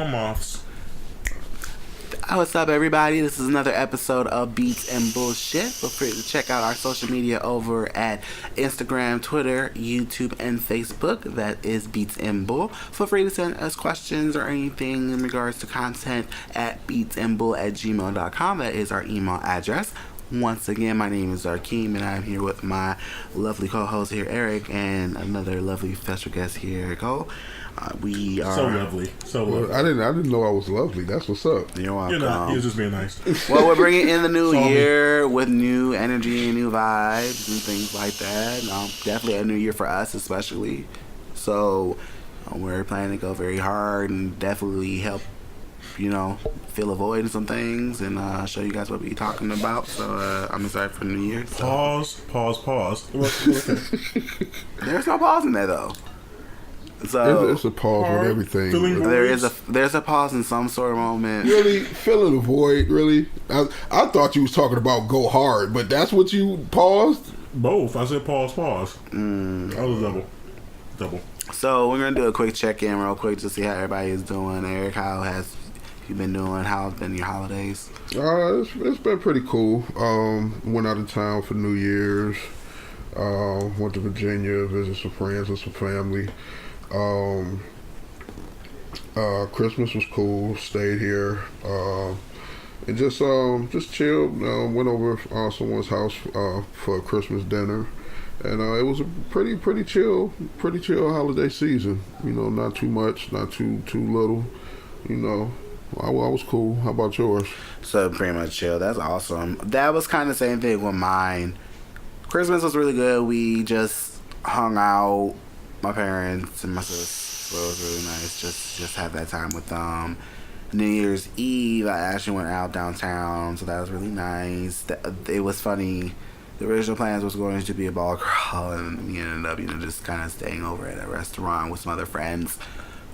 Moths. What's up, everybody? This is another episode of Beats and Bullshit. Feel free to check out our social media over at Instagram, Twitter, YouTube, and Facebook. That is Beats and Bull. Feel free to send us questions or anything in regards to content at beatsandbull@gmail.com. That is our email address. Once again, my name is Zarkeem, and I'm here with my lovely co-host here, Eric, and another lovely special guest here, Cole. We are so lovely. I didn't know I was lovely. That's what's up. You're welcome. You're not. You're just being nice. Well, we're bringing in the new year with new energy and new vibes and things like that. Definitely a new year for us, especially. So we're planning to go very hard and definitely help, fill a void in some things and show you guys what we're talking about. So I'm excited for the new year. So. Pause. There's no pause in there though. So it's a pause with everything. There's a pause in some sort of moment. Really filling a void. Really, I thought you was talking about go hard, but that's what you paused. Both. I said pause. That was double. So we're gonna do a quick check-in real quick to see how everybody is doing. Eric, how has you been doing? How have been your holidays? It's been pretty cool. Went out of town for New Year's. Went to Virginia, visit some friends and some family. Christmas was cool. Stayed here, and just chilled. Went over someone's house for a Christmas dinner, and it was a pretty chill holiday season. Not too much, not too little. I was cool. How about yours? So pretty much chill. That's awesome. That was kind of the same thing with mine. Christmas was really good. We just hung out. My parents and my sister, so it was really nice. Just have that time with them. New Year's Eve, I actually went out downtown, so that was really nice. It was funny. The original plans was going to be a ball crawl, and we ended up, just kind of staying over at a restaurant with some other friends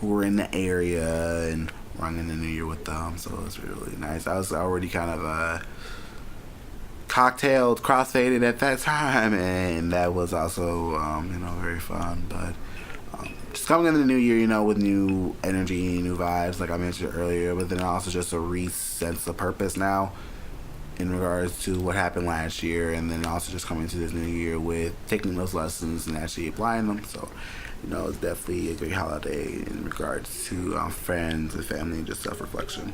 who were in the area and running the New Year with them. So it was really nice. I was already kind of cocktailed, crossfaded at that time, and that was also very fun. But just coming into the new year, with new energy, new vibes, like I mentioned earlier, but then also just a sense of purpose now in regards to what happened last year, and then also just coming to this new year with taking those lessons and actually applying them. So it's definitely a great holiday in regards to friends and family and just self-reflection.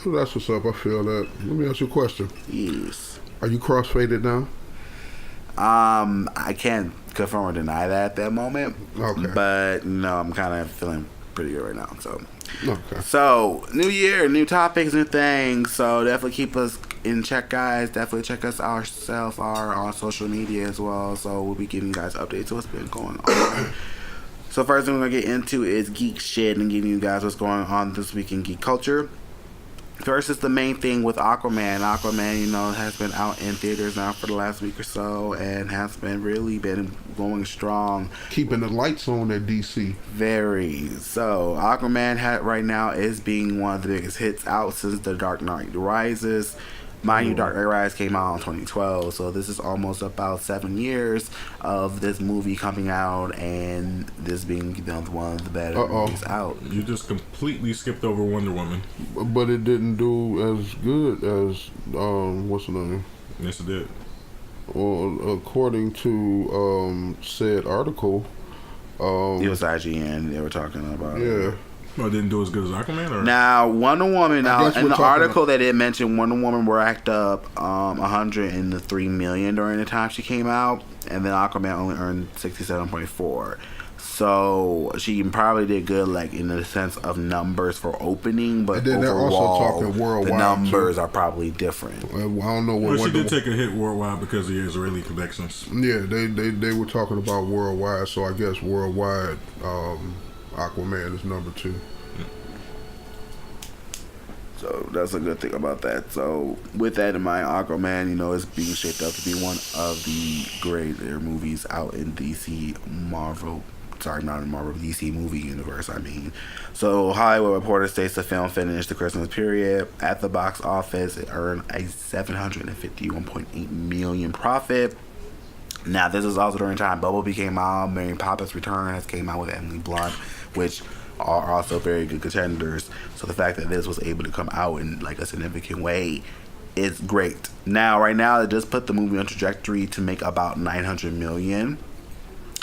So that's what's up. I feel that. Let me ask you a question. Yes. Are you crossfaded now? I can't confirm or deny that at that moment. Okay. But I'm kind of feeling pretty good right now. So. Okay. So new year, new topics, new things. So definitely keep us in check, guys. Definitely check us ourselves, our social media as well. So we'll be giving you guys updates of what's been going on. So first thing we're gonna get into is geek shit and giving you guys what's going on this week in geek culture. First is the main thing with Aquaman. Aquaman, has been out in theaters now for the last week or so and has been going strong. Keeping the lights on at DC. Very. So, Aquaman right now is being one of the biggest hits out since The Dark Knight Rises. Mind you, Dark Knight Rises came out in 2012, so this is almost about 7 years of this movie coming out and this being one of the better movies out. You just completely skipped over Wonder Woman. But it didn't do as good as, what's the name? Yes, it did. Well, according to said article. It was IGN they were talking about. Yeah. Well, it didn't do as good as Aquaman? Or? Now, Wonder Woman, in the article they did mention Wonder Woman racked up $103 million during the time she came out, and then Aquaman only earned 67.4. So she probably did good, like in the sense of numbers for opening, but and then they're also overall, talking worldwide, the numbers are probably different. I don't know what. Well, she did take a hit worldwide because of the Israeli connections. Yeah, they were talking about worldwide, so I guess worldwide, Aquaman is number 2. So that's a good thing about that. So with that in mind, Aquaman, is being shaped up to be one of the greater movies out in DC DC movie universe, So Hollywood Reporter states the film finished the Christmas period. At the box office, it earned a $751.8 million profit. Now, this is also during the time Bumblebee came out. Mary Poppins Return has came out with Emily Blunt, which are also very good contenders. So the fact that this was able to come out in like a significant way is great. Now, right now, it does put the movie on trajectory to make about $900 million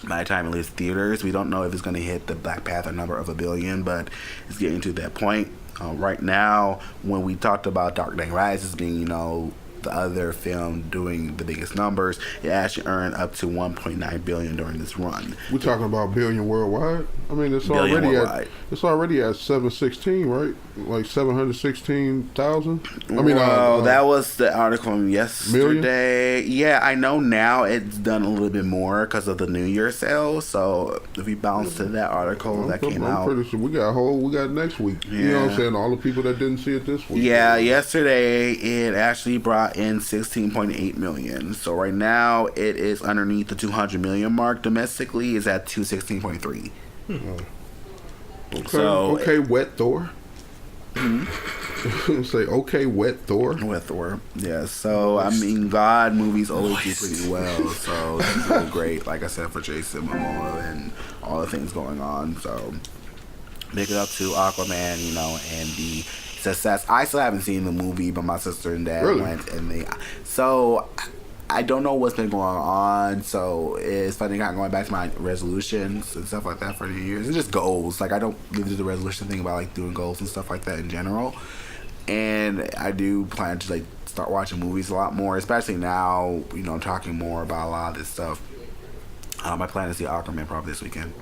by the time it leaves theaters. We don't know if it's going to hit the Black Panther number of $1 billion, but it's getting to that point. Right now, when we talked about Dark Knight Rises being, you know, the other film doing the biggest numbers, it actually earned up to $1.9 billion during this run. We're talking about billion worldwide. I mean, it's Billion already worldwide. it's already at 716, right? Like 716,000. I mean, that was the article from yesterday. Million? Yeah, I know now it's done a little bit more because of the New Year sale. So if we bounce to that article that came out, I'm pretty sure we got next week. Yeah. You know what I'm saying? All the people that didn't see it this week. yeah, yesterday it actually brought in 16.8 million. So right now it is underneath the 200 million mark. Domestically is at 216.3. Okay, So- okay, wet Thor. Say okay, wet Thor. With Thor, yeah. So I mean, God movies always do pretty well. So it's really great. Like I said, for Jason Momoa and all the things going on. So big it up to Aquaman, you know, and the success. I still haven't seen the movie, but my sister and dad Really? went, and they. So I don't know what's been going on. So it's funny, kind of going back to my resolutions and stuff like that for New Year's. It's just goals. Like I don't really do the resolution thing about like doing goals and stuff like that in general. And I do plan to like start watching movies a lot more, especially now. You know, talking more about a lot of this stuff. I plan to see Aquaman probably this weekend.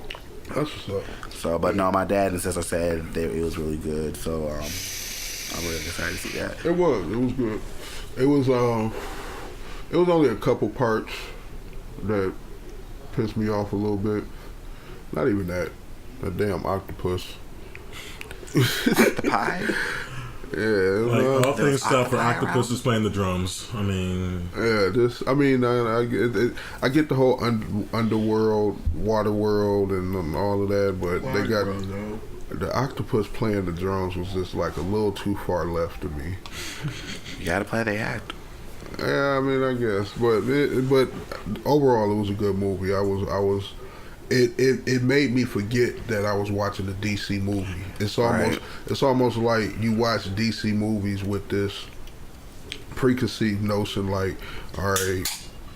That's what's up. So, but no, my dad and sister said that it was really good. So I'm really excited to see that. It was good. It was only a couple parts that pissed me off a little bit. Not even that. That damn octopus. The pie. Yeah, it was, Like all things stuff for Aquaman Octopus is playing the drums. I mean, yeah. I get the whole underworld, water world, and all of that, but they got the octopus playing the drums was just like a little too far left to me. You gotta play the act. Yeah, I mean, I guess, but overall, it was a good movie. It made me forget that I was watching a DC movie. It's almost like you watch DC movies with this preconceived notion, like, all right,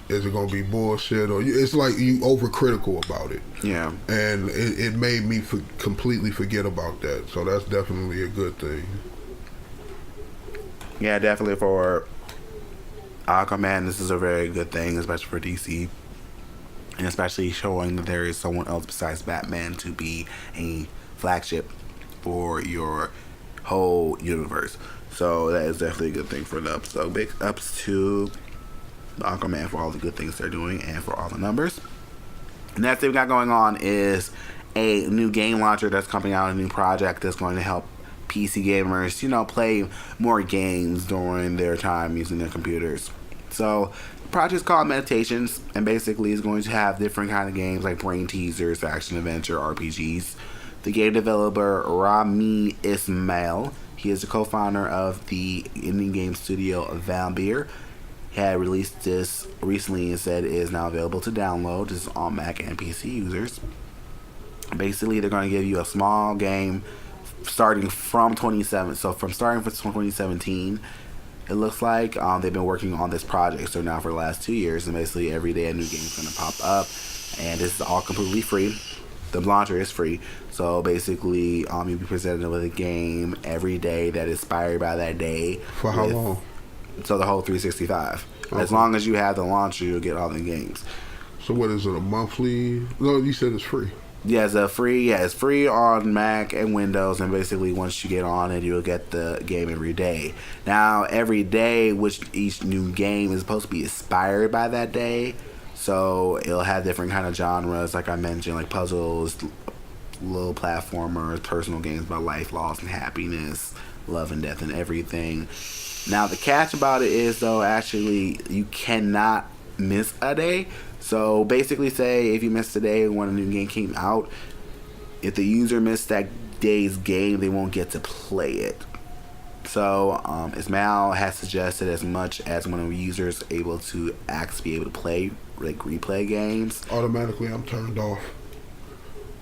is it gonna be bullshit, or it's like you overcritical about it. Yeah. And it made me completely forget about that. So that's definitely a good thing. Yeah, definitely for Aquaman, this is a very good thing, especially for DC. And especially showing that there is someone else besides Batman to be a flagship for your whole universe. So that is definitely a good thing for them. So big ups to Aquaman for all the good things they're doing and for all the numbers. Next thing we got going on is a new game launcher that's coming out, a new project that's going to help PC gamers, you know, play more games during their time using their computers. So the project's called Meditations, and basically is going to have different kind of games like brain teasers, action adventure, RPGs. The game developer Rami Ismail, he is the co-founder of the indie game studio Valbeer, had released this recently and said it is now available to download. This is on Mac and PC users. Basically, they're going to give you a small game starting from 2017. It looks like they've been working on this project so now for the last 2 years, and basically every day a new game is going to pop up, and this is all completely free. The launcher is free, so basically you'll be presented with a game every day that is inspired by that day. For how long? So the whole 365. Okay. As long as you have the launcher, you'll get all the games. So what is it, a monthly? No, you said it's free. Yeah, it's free on Mac and Windows, and basically once you get on it, you'll get the game every day. Now, every day, which each new game is supposed to be inspired by that day, so it'll have different kind of genres, like I mentioned, like puzzles, little platformers, personal games about life, loss, and happiness, love and death, and everything. Now, the catch about it is, though, actually, you cannot miss a day. So basically, say if you missed a day when a new game came out, if the user missed that day's game, they won't get to play it. So Ismail has suggested as much as when a user is able to actually be able to play, like replay games. Automatically, I'm turned off.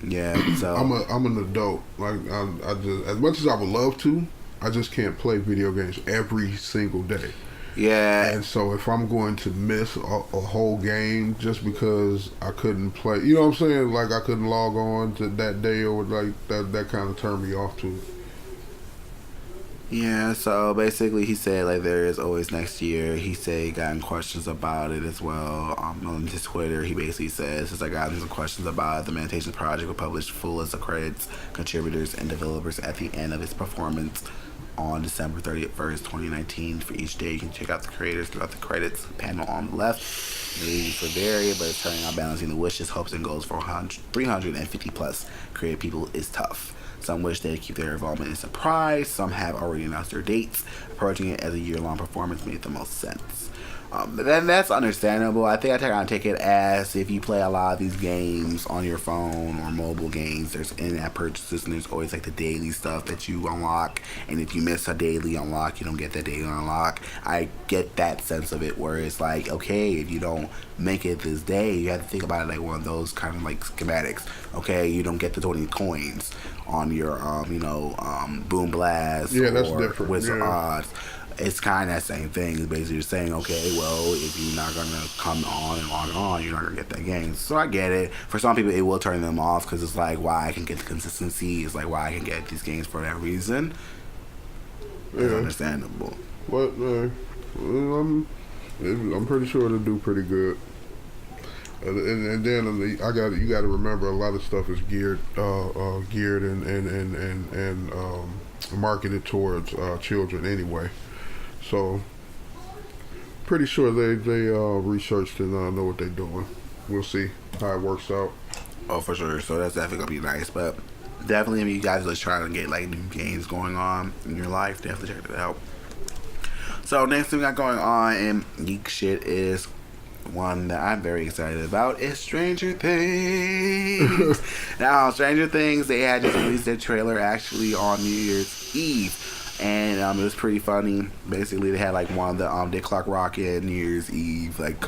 Yeah, so I'm an adult. Like I just, as much as I would love to, I just can't play video games every single day. yeah, And so if I'm going to miss a whole game just because I couldn't play, you know what I'm saying? Like I couldn't log on to that day or like that kind of turned me off to it. yeah. So basically, he said like there is always next year. He said he gotten questions about it as well. On his Twitter, he basically says, since I gotten some questions about it, the Meditations Project will publish full list of credits, contributors, and developers at the end of its performance on December 31st, 2019. For each day, you can check out the creators throughout the credits panel on the left. The leads for vary, but it's turning out balancing the wishes, hopes, and goals for 350 plus creative people is tough. Some wish they keep their involvement in surprise. Some have already announced their dates. Approaching it as a year-long performance made the most sense. But then that's understandable. I think I kind of take it as if you play a lot of these games on your phone or mobile games, there's in-app purchases and there's always like the daily stuff that you unlock. And if you miss a daily unlock, you don't get that daily unlock. I get that sense of it where it's like, okay, if you don't make it this day, you have to think about it like one of those kind of like schematics. Okay, you don't get the 20 coins on your, Boom Blast That's or different. Wizard Yeah. Odds. It's kind of that same thing. It's basically just saying, okay, well, if you're not going to come on and log on, you're not going to get that game. So I get it. For some people, it will turn them off because it's like, why I can get the consistency. It's like, why I can get these games for that reason. It's understandable. But I'm pretty sure it'll do pretty good. And then you got to remember a lot of stuff is geared and marketed towards children anyway. So pretty sure they researched and know what they're doing. We'll see how it works out. Oh, for sure. So that's definitely gonna be nice. But definitely, if you guys are trying to get like new games going on in your life, definitely check it out. So next thing we got going on in geek shit is one that I'm very excited about is Stranger Things. Now, Stranger Things, they had just released their trailer actually on New Year's Eve. And it was pretty funny. Basically, they had like one of the Dick Clark Rocket New Year's Eve like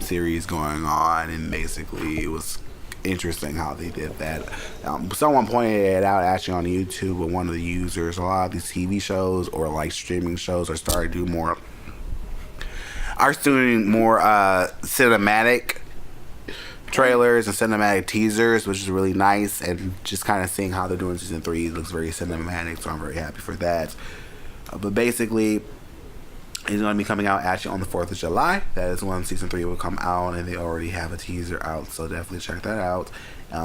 series going on, and basically it was interesting how they did that. Someone pointed it out actually on YouTube with one of the users. A lot of these TV shows or like streaming shows are starting to do more. Are doing more cinematic trailers and cinematic teasers, which is really nice, and just kind of seeing how they're doing season 3 looks very cinematic, so I'm very happy for that. But basically, it's going to be coming out actually on the 4th of July. That is when season 3 will come out, and they already have a teaser out, so definitely check that out.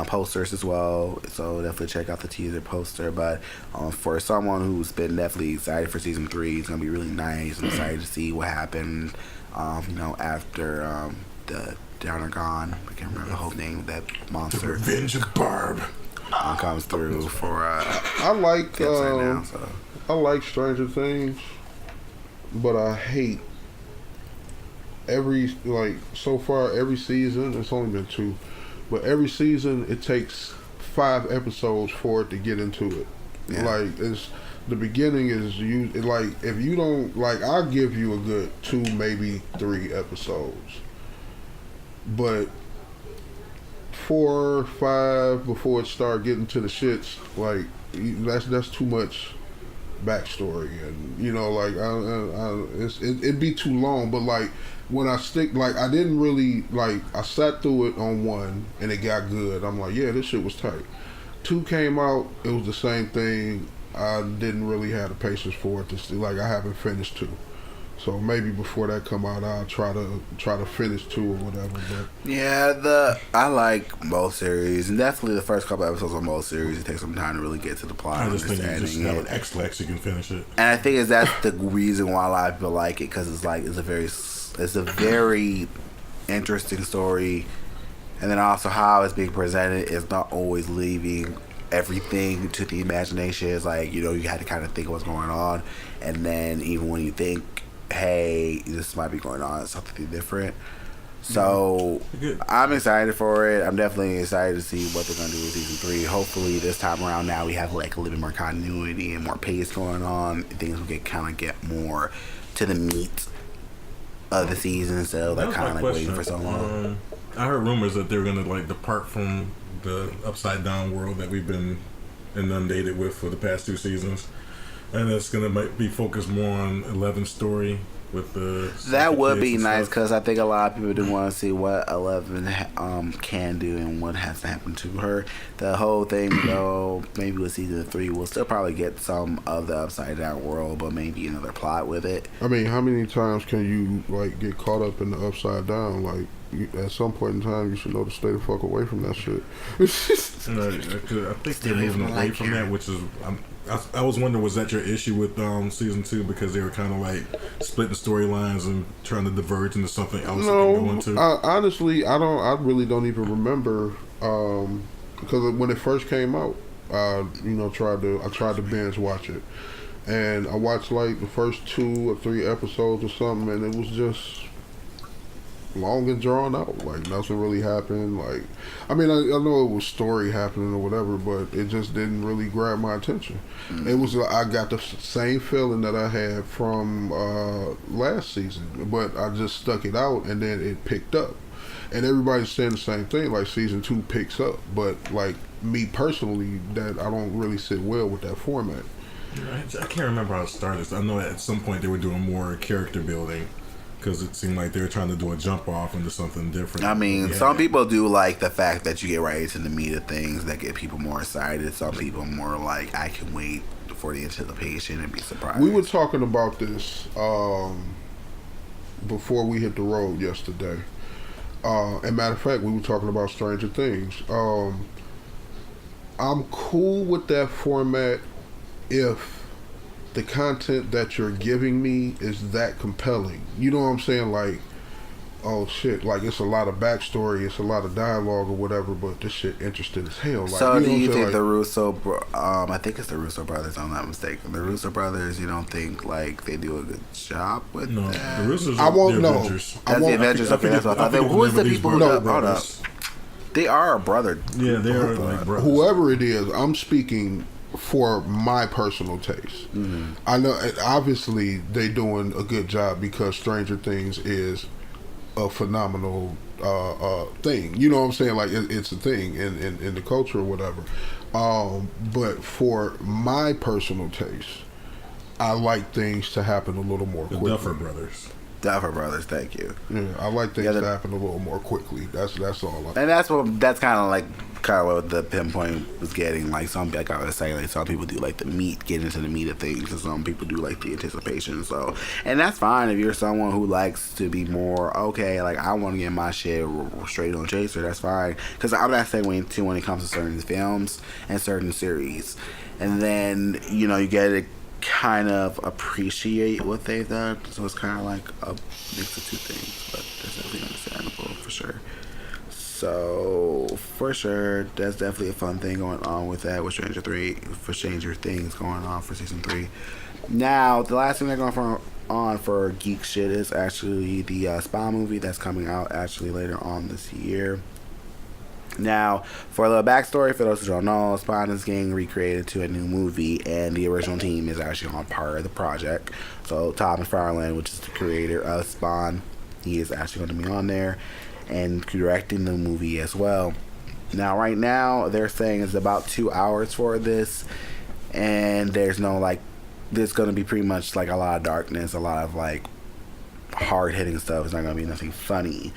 Posters as well, so definitely check out the teaser poster. But for someone who's been definitely excited for season 3, it's going to be really nice. I'm excited to see what happened after the Downer Gone. I can't remember the whole name of that monster. The Revenge of Barb comes through for I like now, so. I like Stranger Things, but I hate so far every season. It's only been 2, but every season it takes 5 episodes for it to get into it. Yeah. Like it's the beginning is like if you don't like, I'll give you a good 2 maybe 3 episodes, but 4 or 5 before it start getting to the shits, like that's too much backstory, and it'd be too long. But like when I stick, like I didn't really like, I sat through it on 1 and it got good. I'm like, yeah, this shit was tight. 2 came out, it was the same thing. I didn't really have the patience for it to see. Like I haven't finished 2. So maybe before that come out, I'll try to finish 2 or whatever. But yeah, I like both series, and definitely the first couple episodes on both series. It takes some time to really get to the plot. I just think you just understanding have it. an X-Lex, you can finish it. And I think that's the reason why a lot of people like it, because it's a very interesting story, and then also how it's being presented is not always leaving everything to the imagination. It's like, you had to kind of think what's going on, and then even when you think, hey, this might be going on, it's something different. So I'm excited for it. I'm definitely excited to see what they're going to do with season 3. Hopefully this time around now we have like a little bit more continuity and more pace going on. Things will get more to the meat of the season instead of like kind of like waiting for so long. I heard rumors that they were going to like depart from the upside down world that we've been inundated with for the past 2 seasons, and it's gonna be focused more on Eleven's story with the. That would be nice because I think a lot of people do want to see what Eleven can do and what has to happen to her. The whole thing, though, maybe with season 3, we'll still probably get some of the upside down world, but maybe another plot with it. I mean, how many times can you like get caught up in the upside down? Like, at some point in time, you should know to stay the fuck away from that shit. I think they're moving away from that, which is. I was wondering, was that your issue with season 2 because they were kind of like splitting storylines and trying to diverge into something else? No, honestly, I really don't even remember because when it first came out, I tried to binge watch it, and I watched like the first 2 or 3 episodes or something, and it was just long and drawn out. Like nothing really happened. Like, I mean, I know it was story happening or whatever, but it just didn't really grab my attention. It was I got the same feeling that I had from last season, but I just stuck it out, and then it picked up. And everybody's saying the same thing. Like season 2 picks up, but like me personally, that I don't really sit well with that format. I can't remember how it started. I know at some point they were doing more character building. Because it seemed like they were trying to do a jump off into something different. I mean, some people do like the fact that you get right into the meat of things that get people more excited. Some people more like, I can wait for the anticipation and be surprised. We were talking about this before we hit the road yesterday. And matter of fact, we were talking about Stranger Things. I'm cool with that format if the content that you're giving me is that compelling. You know what I'm saying? Like, oh shit, like it's a lot of backstory, it's a lot of dialogue or whatever, but this shit interesting as hell. Like, so do you think the Russo, I think it's the Russo brothers, I'm not mistaken. The Russo brothers, you don't think like they do a good job with that? The Russos I won't know. Avengers. That's the Avengers. Okay, that's what I thought. Who is the people who hold up? They are a brother. Yeah, they are like brothers. Whoever it is, I'm speaking for my personal taste. Mm-hmm. I know obviously they doing a good job because Stranger Things is a phenomenal thing. You know what I'm saying? Like it's a thing in the culture or whatever. But for my personal taste, I like things to happen a little more quickly. Duffer Brothers, thank you. Yeah, I like things to happen a little more quickly. That's all. And that's kind of what the pinpoint was getting. Like like I was saying, like some people do like the meat, get into the meat of things, and some people do like the anticipation. So, and that's fine if you're someone who likes to be more okay. Like I want to get my shit straight on chaser. That's fine, because I'm not saying when it comes to certain films and certain series, and then you get to kind of appreciate what they've done. So it's kind of like a mix of 2 things, but that's definitely understandable for sure. So for sure, that's definitely a fun thing going on with that with Stranger Things going on for season 3. Now the last thing they're going on for geek shit is actually the Spawn movie that's coming out actually later on this year. Now, for a little backstory, for those who don't know, Spawn is getting recreated to a new movie, and the original team is actually on part of the project. So, Todd McFarlane, which is the creator of Spawn, he is actually going to be on there and directing the movie as well. Now, right now, they're saying it's about 2 hours for this, and there's going to be pretty much like a lot of darkness, a lot of like hard-hitting stuff. It's not going to be nothing funny.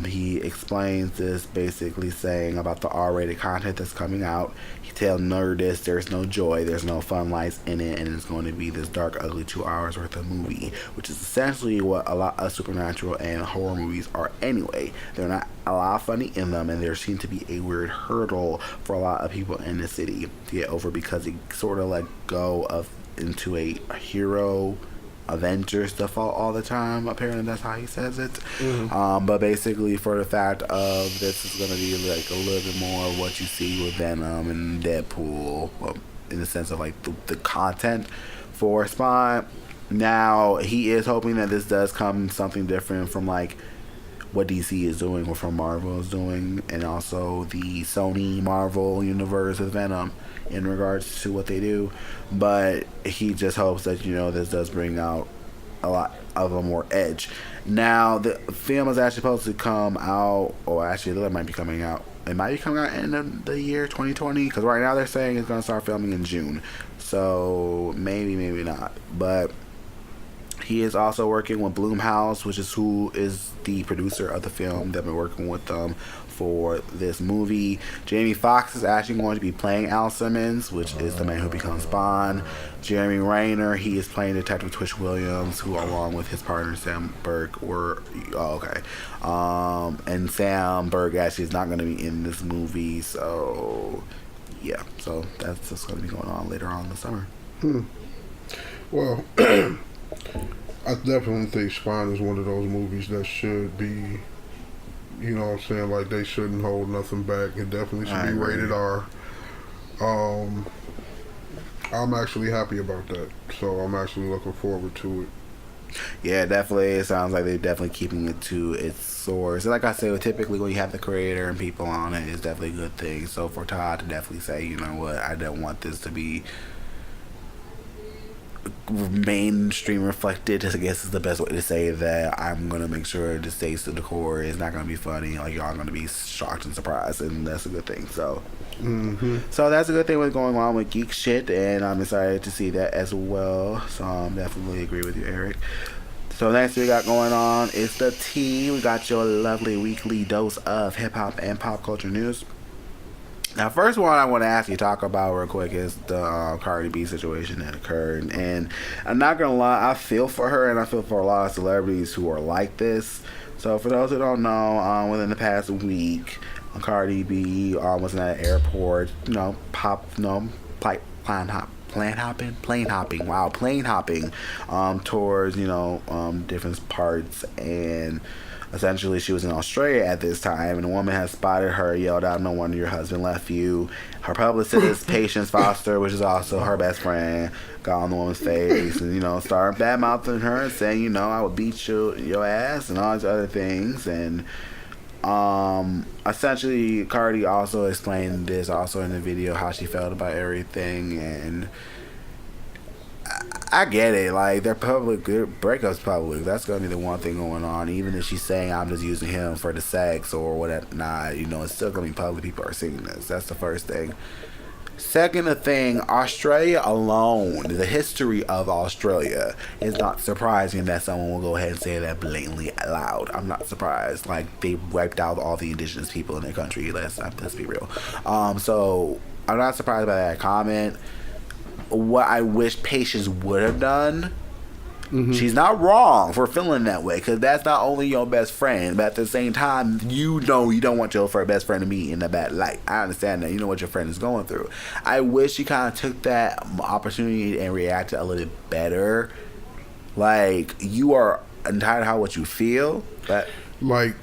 He explains this basically saying about the R-rated content that's coming out. He tells Nerdist there's no joy, there's no fun lights in it, and it's going to be this dark, ugly 2 hours worth of movie, which is essentially what a lot of supernatural and horror movies are anyway. They're not a lot funny in them, and there seems to be a weird hurdle for a lot of people in the city to get over because it sort of let go into a hero Avenger stuff all the time. Apparently that's how he says it. Mm-hmm. But basically for the fact of this is going to be like a little bit more of what you see with Venom and Deadpool, in the sense of like the content for Spawn. Now he is hoping that this does come something different from like what DC is doing or from Marvel is doing, and also the Sony Marvel universe with Venom in regards to what they do. But he just hopes that this does bring out a lot of a more edge. Now the film is actually supposed to come out, or actually it might be coming out it might be coming out in the year 2020, because right now they're saying it's going to start filming in June. So maybe not. But he is also working with Blumhouse, which is who is the producer of the film. They've been working with them for this movie. Jamie Foxx is actually going to be playing Al Simmons, which is the man who becomes Bond. Jeremy Renner, he is playing Detective Twitch Williams, who along with his partner Sam Burke and Sam Burke actually is not going to be in this movie. So yeah, so that's just going to be going on later on in the summer. Well, I definitely think Spawn is one of those movies that should be, you know what I'm saying, like they shouldn't hold nothing back. It definitely should be rated R. I'm actually happy about that, so I'm actually looking forward to it. Yeah, definitely. It sounds like they're definitely keeping it to its source. And like I said, typically when you have the creator and people on it, it's definitely a good thing. So for Todd to definitely say, you know what, I don't want this to be mainstream reflected, I guess is the best way to say that. I'm gonna make sure it stays to the core. It's not gonna be funny, like y'all gonna be shocked and surprised, and that's a good thing. So so that's a good thing what's going on with geek shit, and I'm excited to see that as well. So definitely agree with you, Eric. So next we got going on is the tea. We got your lovely weekly dose of hip hop and pop culture news. Now, first one I want to ask you talk about real quick is the Cardi B situation that occurred. And I'm not going to lie, I feel for her, and I feel for a lot of celebrities who are like this. So for those who don't know, within the past week, Cardi B was in an airport, plane hopping towards, different parts, and essentially, she was in Australia at this time, and a woman had spotted her, yelled out, "No wonder your husband left you." Her publicist, Patience Foster, which is also her best friend, got on the woman's face and, started bad-mouthing her and saying, I would beat your ass and all these other things. And essentially, Cardi also explained this also in the video, how she felt about everything, and I get it. Like, their breakups public. That's gonna be the one thing going on. Even if she's saying I'm just using him for the sex or whatever, it's still gonna be public. People are seeing this. That's the first thing. Second thing, Australia alone, the history of Australia is not surprising that someone will go ahead and say that blatantly loud. I'm not surprised. Like, they wiped out all the indigenous people in their country. Let's be real. So I'm not surprised by that comment. What I wish Patience would have done, she's not wrong for feeling that way, because that's not only your best friend, but at the same time, you don't want your best friend to be in a bad light. I understand that. You know what your friend is going through. I wish she kind of took that opportunity and reacted a little bit better. Like, you are entitled to how what you feel, but like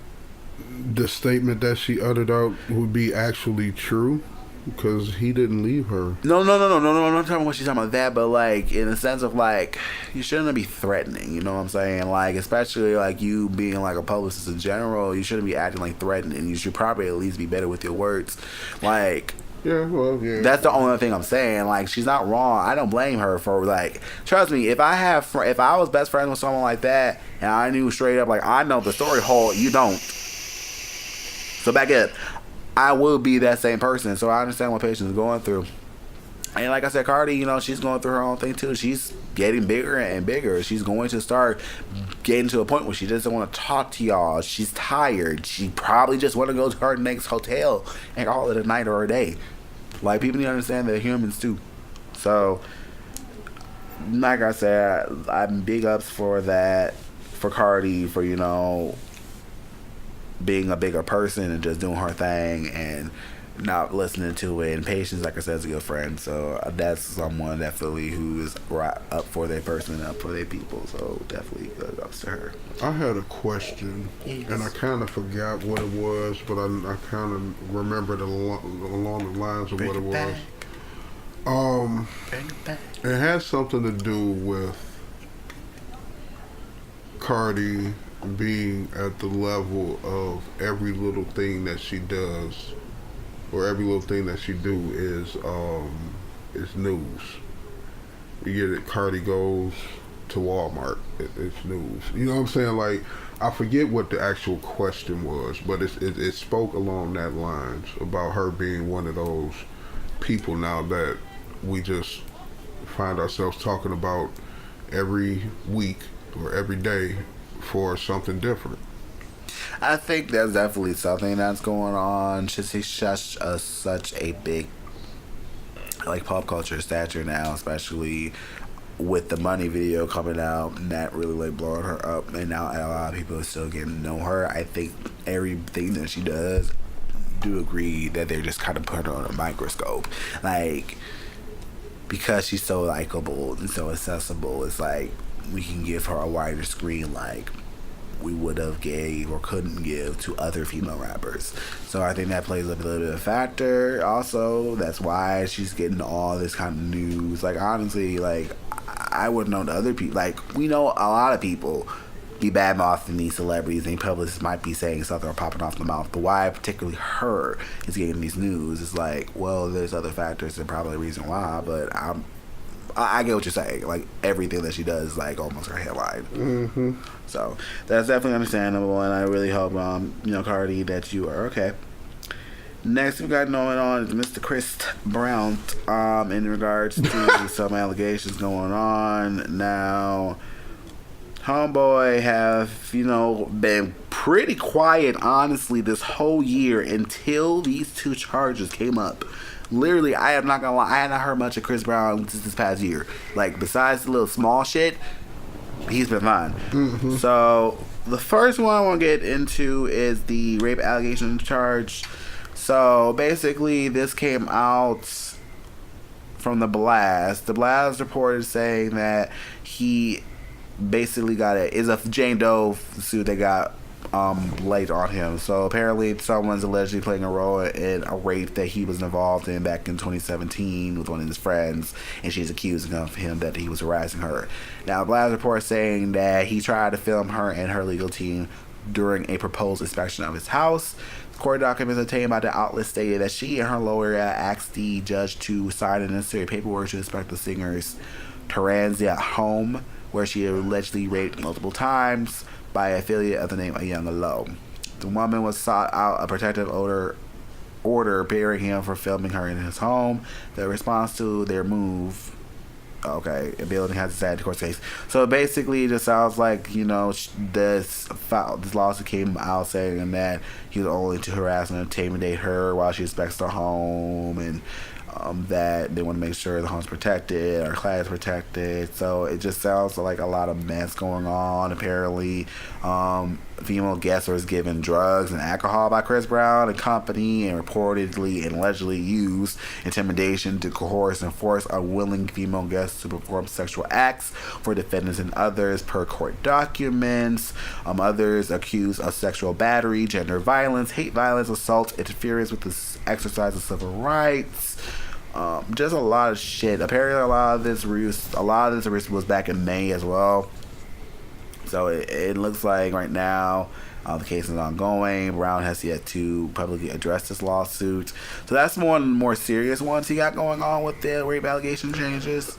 the statement that she uttered out would be actually true. Because he didn't leave her. No. I'm not talking about she's talking about that, but like in the sense of like you shouldn't be threatening. You know what I'm saying? Like, especially like you being like a publicist in general, you shouldn't be acting like threatening. You should probably at least be better with your words. Like, yeah. That's the only thing I'm saying. Like, she's not wrong. I don't blame her for, like, trust me. If I was best friends with someone like that, and I knew straight up, like, I know the story whole, you don't. So back up. I will be that same person, so I understand what Patience is going through. And like I said, Cardi, she's going through her own thing too. She's getting bigger and bigger. She's going to start getting to a point where she doesn't want to talk to y'all. She's tired. She probably just want to go to her next hotel and call it a night or a day. Like, people need to understand they're humans too. So, like I said, I'm big ups for that, for Cardi, for, being a bigger person and just doing her thing and not listening to it. And Patience, like I said, is a good friend, so that's someone definitely who is right up for their person and up for their people, so definitely good ups to her. I had a question, and I kind of forgot what it was, but I kind of remembered along the lines of what it was. It has something to do with Cardi being at the level of every little thing that she does, or every little thing that she do is news. You get it. Cardi goes to Walmart. It's news. You know what I'm saying? Like, I forget what the actual question was, but it spoke along that lines about her being one of those people now that we just find ourselves talking about every week or every day for something different. I think that's definitely something that's going on. She's such a big like pop culture stature now, especially with the Money video coming out and that really like blowing her up, and now a lot of people are still getting to know her. I think everything that she does, do agree that they're just kind of putting her on a microscope, like because she's so likable and so accessible. It's like we can give her a wider screen, like we would have gave or couldn't give to other female rappers. So I think that plays a little bit of a factor. Also, that's why she's getting all this kind of news. Like honestly, like I wouldn't know the other people. Like we know a lot of people be bad mouthing these celebrities and publicists might be saying something or popping off the mouth, but why particularly her is getting these news is like, well, there's other factors and probably a reason why, but I get what you're saying. Like everything that she does is like almost her headline. Mm-hmm. So that's definitely understandable, and I really hope, Cardi, that you are okay. Next we got going on is Mr. Chris Brown, in regards to some allegations going on. Now, homeboy have, been pretty quiet, honestly, this whole year until these two charges came up. Literally, I am not gonna lie, I had not heard much of Chris Brown this past year. Like, besides the little small shit, he's been fine. Mm-hmm. So, the first one I want to get into is the rape allegation charge. So, basically, this came out from The Blast. The Blast reported saying that he basically got is a Jane Doe suit that got laid on him. So apparently someone's allegedly playing a role in a rape that he was involved in back in 2017 with one of his friends, and she's accusing of him that he was harassing her. Now, Blast report saying that he tried to film her and her legal team during a proposed inspection of his house. Court documents obtained by the outlet stated that she and her lawyer asked the judge to sign the necessary paperwork to inspect the singer's Taranzia home, where she allegedly raped multiple times by an affiliate of the name of Young Low. The woman was sought out a protective order barring him for filming her in his home. The response to their move, a building has decided to court case. So basically, it just sounds like this lawsuit came out saying that he was only to harass and intimidate her while she inspects their home, and that they want to make sure the home's protected, our class protected. So it just sounds like a lot of mess going on. Apparently, female guest was given drugs and alcohol by Chris Brown and company, and reportedly and allegedly used intimidation to coerce and force unwilling female guests to perform sexual acts for defendants and others per court documents. Others accused of sexual battery, gender violence, hate violence, assault, interference with the exercise of civil rights. Just a lot of shit. Apparently, a lot of this was back in May as well. So it looks like right now the case is ongoing. Brown has yet to publicly address this lawsuit. So that's one of the more serious ones he got going on with the rape allegation changes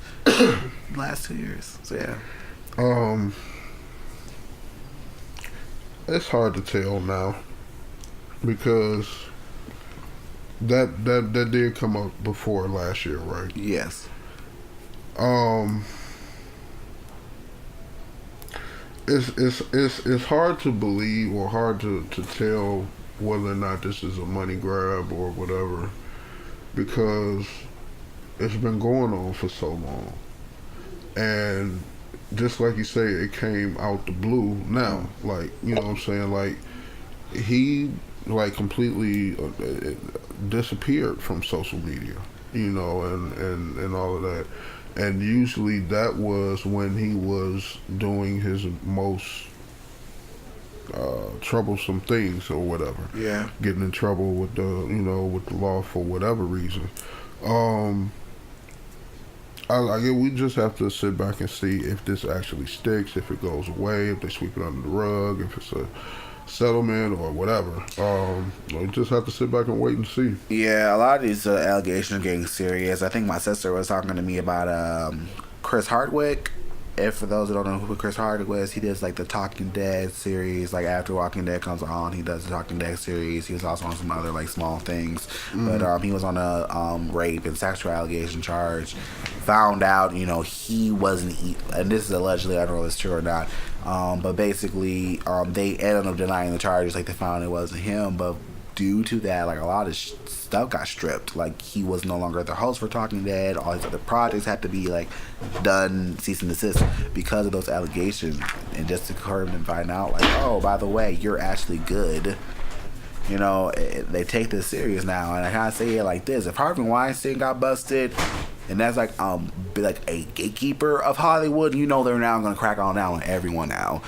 last 2 years. So yeah. It's hard to tell now because that did come up before last year, right? Yes. It's hard to believe or hard to tell whether or not this is a money grab or whatever, because it's been going on for so long, and just like you say, it came out the blue now. Like, you know what I'm saying? Like, he completely disappeared from social media, and all of that. And usually that was when he was doing his most troublesome things or whatever. Yeah. Getting in trouble with with the law for whatever reason. I guess we just have to sit back and see if this actually sticks, if it goes away, if they sweep it under the rug, if it's a settlement or whatever. We just have to sit back and wait and see. Yeah, a lot of these allegations are getting serious. I think my sister was talking to me about Chris Hardwick. if for those that don't know who Chris Hardwick was, he does like the Talking Dead series. Like after Walking Dead comes on, he does the Talking Dead series. He was also on some other like small things, but he was on a rape and sexual allegation charge. Found out, he wasn't, and this is allegedly, I don't know if it's true or not. But basically, they ended up denying the charges. Like they found it wasn't him, but due to that, like a lot of stuff got stripped. Like he was no longer the host for Talking Dead. All his other projects had to be like done, cease and desist because of those allegations. And just to hurt him and find out, like, oh, by the way, you're actually good. They take this serious now. And I kind of say it like this: if Harvey Weinstein got busted, and that's like a gatekeeper of Hollywood, they're now going to crack on down on everyone now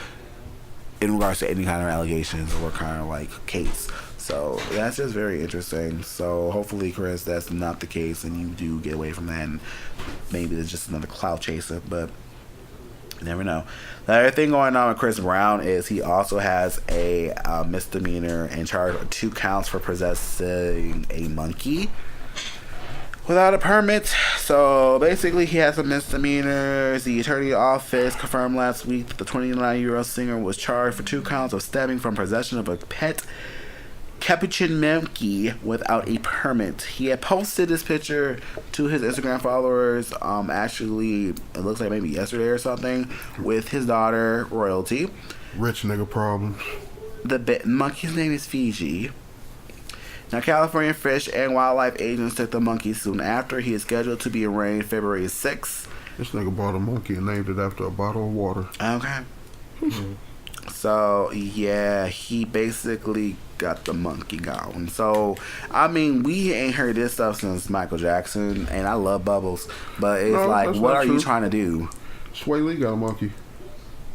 in regards to any kind of allegations or kind of like case. So that's just very interesting. So hopefully, Chris, that's not the case, and you do get away from that. And maybe it's just another clout chaser, but you never know. The other thing going on with Chris Brown is he also has a misdemeanor and charged with 2 counts for possessing a monkey without a permit. So basically, he has some misdemeanors. The attorney office confirmed last week that the 29-year-old singer was charged for 2 counts of stemming from possession of a pet capuchin monkey without a permit. He had posted this picture to his Instagram followers, actually, it looks like maybe yesterday or something, with his daughter, Royalty. Rich nigga problems. The monkey's name is Fiji. Now, California Fish and Wildlife agents took the monkey soon after. He is scheduled to be arraigned February 6th. This nigga bought a monkey and named it after a bottle of water. Okay. So, yeah, he basically got the monkey going. So, I mean, we ain't heard this stuff since Michael Jackson, and I love Bubbles, but it's like, what are you trying to do? Sway Lee got a monkey.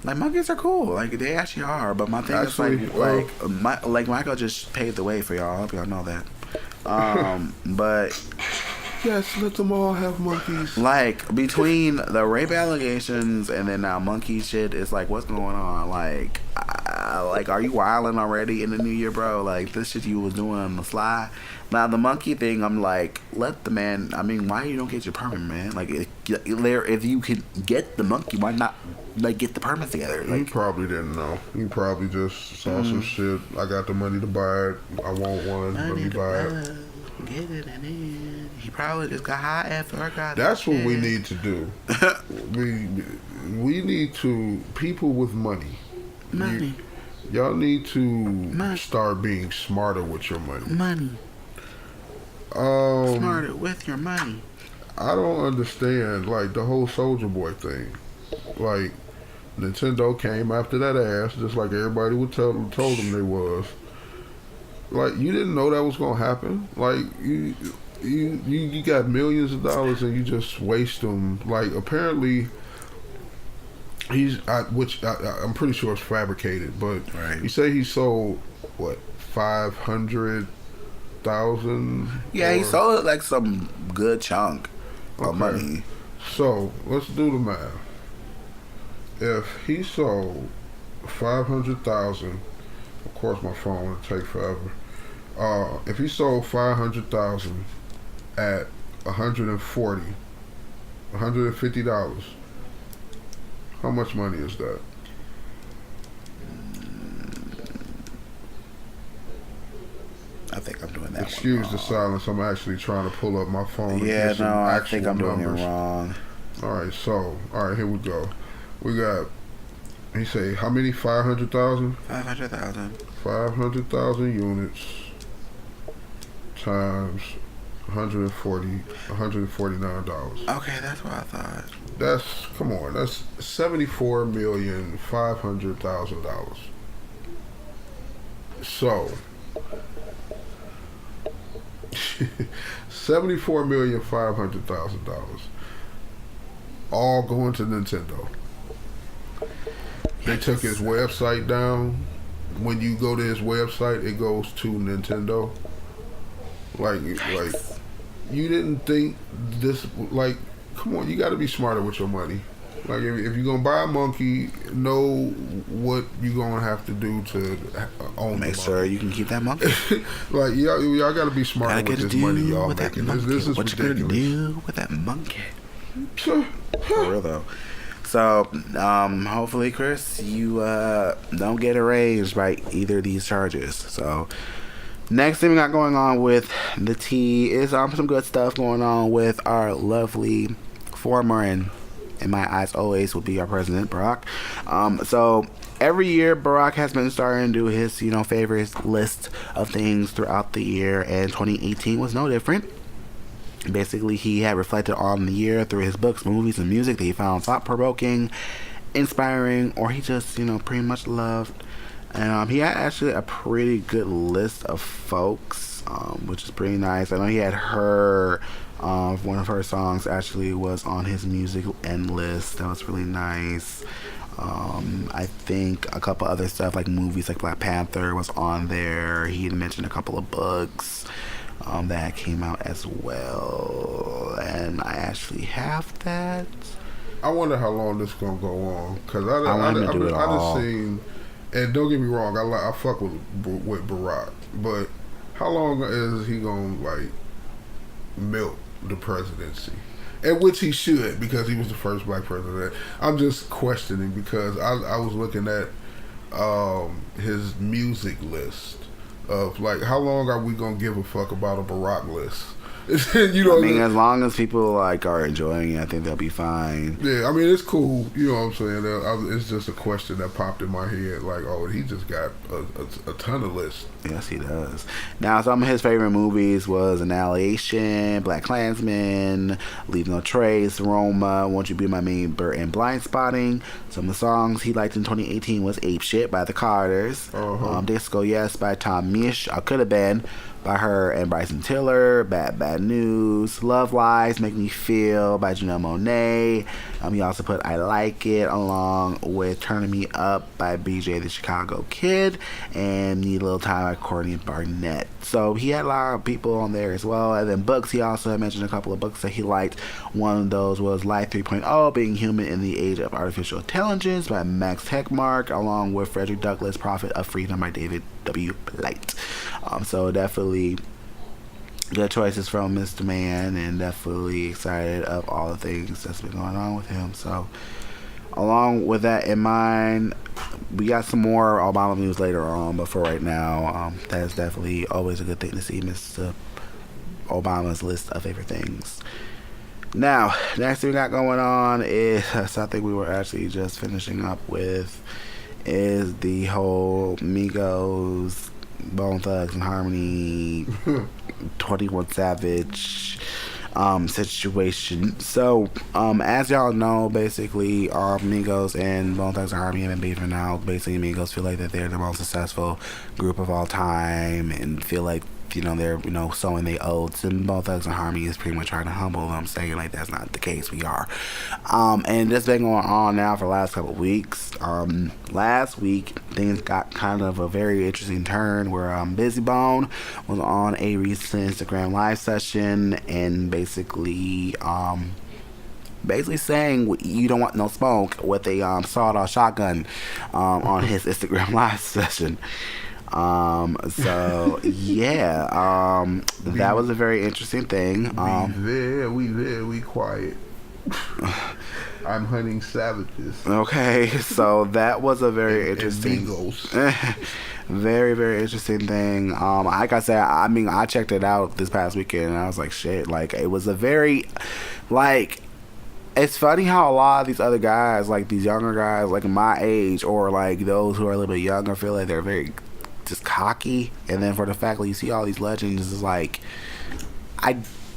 Like, monkeys are cool. Like, they actually are, but my thing is, like Michael just paved the way for y'all. I hope y'all know that. But... yes, let them all have monkeys. Like, between the rape allegations and then now monkey shit, it's like, what's going on? Like, are you wilding already in the new year, bro? Like, this shit you was doing on the sly. Now, the monkey thing, I'm like, let the man, I mean, why you don't get your permit, man? Like, if you can get the monkey, why not, like, get the permits together? Like, he probably didn't know. He probably just saw some shit. I got the money to buy it. I want one. Let me buy it. Get it in. He probably just got high after I got. That's what we need to do. we need to, people with money. Y'all need to start being smarter with your money. Smarter with your money. I don't understand like the whole Soulja Boy thing. Like Nintendo came after that ass just like everybody told them they was. Like, you didn't know that was gonna happen. Like, you got millions of dollars and you just waste them. Like, apparently, I'm pretty sure it's fabricated, but he said he sold what 500,000. Yeah, he sold like some good chunk of money. So let's do the math. If he sold 500,000. Of course, my phone would take forever. If he sold 500,000 at $150, how much money is that? I think I'm doing that. Excuse the silence. I'm actually trying to pull up my phone. Yeah, no, I think I'm doing it wrong. All right, here we go. We got. He say how many? 500,000. 500,000. 500,000 units times $149. Okay, that's what I thought. That's $74,500,000. So $74,500,000 all going to Nintendo. They took his website down. When you go to his website, it goes to Nintendo. Like you didn't think this. Like, come on, you got to be smarter with your money. Like, if you're gonna buy a monkey, know what you're gonna have to do to own. Make sure you can keep that monkey. Like, y'all got to be smarter with this money, y'all making. This is what ridiculous. What you gonna do with that monkey? For real though. So, hopefully, Chris, you don't get erased by either of these charges. So, next thing we got going on with the T is some good stuff going on with our lovely former and, in my eyes, always will be our president, Barack. So, every year, Barack has been starting to do his, favorite list of things throughout the year, and 2018 was no different. Basically, he had reflected on the year through his books, movies, and music that he found thought-provoking, inspiring, or he just, pretty much loved. And he had actually a pretty good list of folks, which is pretty nice. I know he had her, one of her songs actually was on his music end list. That was really nice. I think a couple other stuff like movies like Black Panther was on there. He had mentioned a couple of books that came out as well, and I actually have that. I wonder how long this gonna go on, because I just seen, and don't get me wrong, I fuck with Barack, but how long is he gonna like milk the presidency? And which he should, because he was the first black president. I'm just questioning because I was looking at his music list of like, how long are we gonna give a fuck about a Barack list? I mean, as long as people like are enjoying it, I think they'll be fine. Yeah, I mean, it's cool. You know what I'm saying? It's just a question that popped in my head. Like, oh, he just got a ton of lists. Yes, he does. Now, some of his favorite movies was Annihilation, Black Klansman, Leave No Trace, Roma, Won't You Be My Neighbor, and Blind Spotting. Some of the songs he liked in 2018 was Ape Shit by the Carters, Disco Yes by Tom Misch, Could Have Been by her and Bryson Tiller, Bad News, Love Lies, Make Me Feel by Janelle Monáe. He also put I Like It along with Turning Me Up by BJ the Chicago Kid and Need a Little Time by Courtney Barnett. So he had a lot of people on there as well. And then books, he also had mentioned a couple of books that he liked. One of those was Life 3.0, Being Human in the Age of Artificial Intelligence by Max Heckmark, along with Frederick Douglass, Prophet of Freedom by David W. Blight. So definitely good choices from Mr. Man, and definitely excited of all the things that's been going on with him. So along with that in mind, we got some more Obama news later on, but for right now, that is definitely always a good thing to see Mr. Obama's list of favorite things. Now, next thing we got going on is something we were actually just finishing up with, is the whole Migos, Bone Thugs and Harmony, 21 Savage situation. So, as y'all know, basically, Migos and Bone Thugs and Harmony have been beefing out. Basically, Migos feel like that they're the most successful group of all time and feel like, they're, sowing they oats, and Bone Thugs and Harmony is pretty much trying to humble them, saying like that's not the case. We are. And this been going on now for the last couple of weeks. Last week, things got kind of a very interesting turn where Bizzy Bone was on a recent Instagram live session and basically saying you don't want no smoke with a sawed-off shotgun on his Instagram live session. So yeah, that was a very interesting thing. We quiet. I'm hunting savages. Okay, so that was a very interesting, very, very interesting thing. Like I said, I checked it out this past weekend and I was like, shit, like it was a very, like, it's funny how a lot of these other guys, like these younger guys, like my age or like those who are a little bit younger, feel like they're very just cocky, and then for the fact that you see all these legends is like,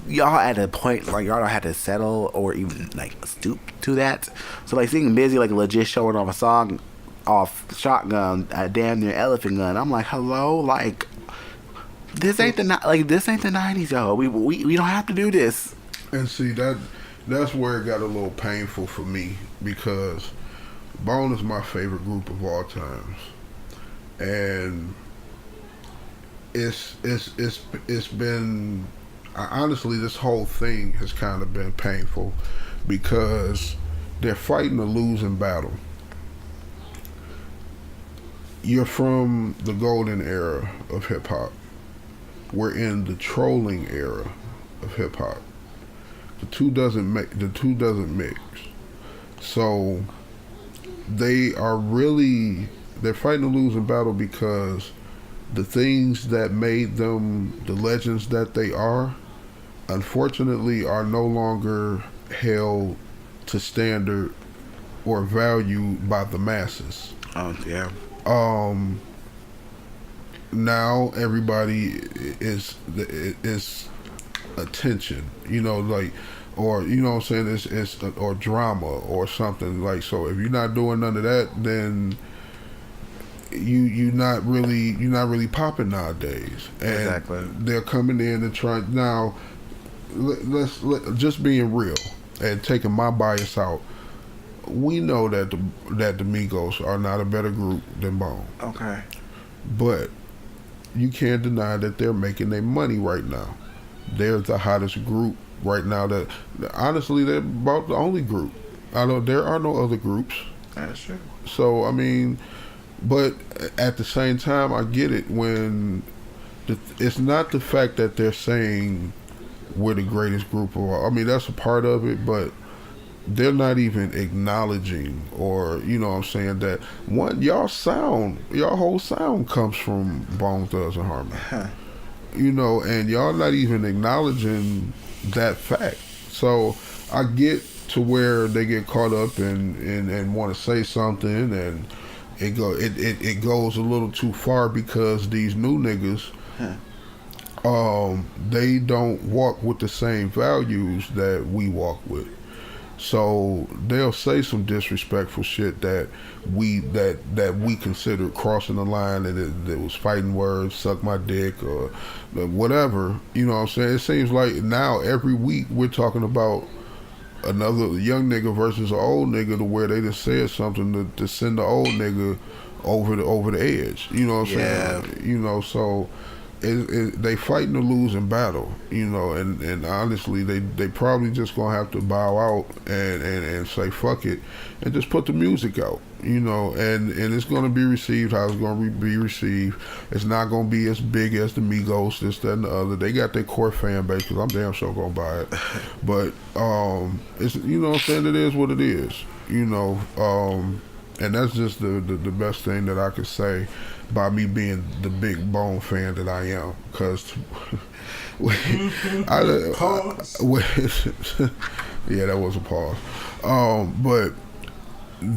y'all at a point like y'all don't have to settle or even like stoop to that. So like seeing Bizzy like legit showing off a song off shotgun, a damn near elephant gun, I'm like, hello, like this ain't the 90s, yo. We don't have to do this. And see that's where it got a little painful for me, because Bone is my favorite group of all times. And it's been, honestly, this whole thing has kind of been painful because they're fighting a losing battle. You're from the golden era of hip hop. We're in the trolling era of hip hop. The two doesn't mix. So they're fighting a losing battle because the things that made them the legends that they are, unfortunately, are no longer held to standard or value by the masses. Yeah. Now everybody is attention, like, or what I'm saying, it's or drama or something like. So if you're not doing none of that, then you're not really popping nowadays. And exactly. They're coming in and trying now. Let's just being real and taking my bias out. We know that the Migos are not a better group than Bone. Okay. But you can't deny that they're making their money right now. They're the hottest group right now. That honestly, they're about the only group. I know there are no other groups. That's true. So I mean, but at the same time, I get it when it's not the fact that they're saying we're the greatest group of all. I mean, that's a part of it, but they're not even acknowledging, or what I'm saying, that y'all whole sound comes from Bone Thugs-n-Harmony. And y'all not even acknowledging that fact. So I get to where they get caught up and want to say something, and it goes a little too far because these new niggas, they don't walk with the same values that we walk with. So they'll say some disrespectful shit that we considered crossing the line, and it was fighting words, suck my dick, or whatever. You know what I'm saying? It seems like now every week we're talking about another young nigga versus an old nigga, to where they just said something to send the old nigga over the edge. You know what I'm saying? So they fighting a losing battle, and honestly, they probably just gonna have to bow out and say fuck it, and just put the music out, and it's gonna be received how it's gonna be received. It's not gonna be as big as the Migos, this, that, and the other. They got their core fan base, because I'm damn sure gonna buy it. But it's what I'm saying, it is what it is, and that's just the best thing that I could say by me being the big Bone fan that I am. Because yeah, that was a pause. But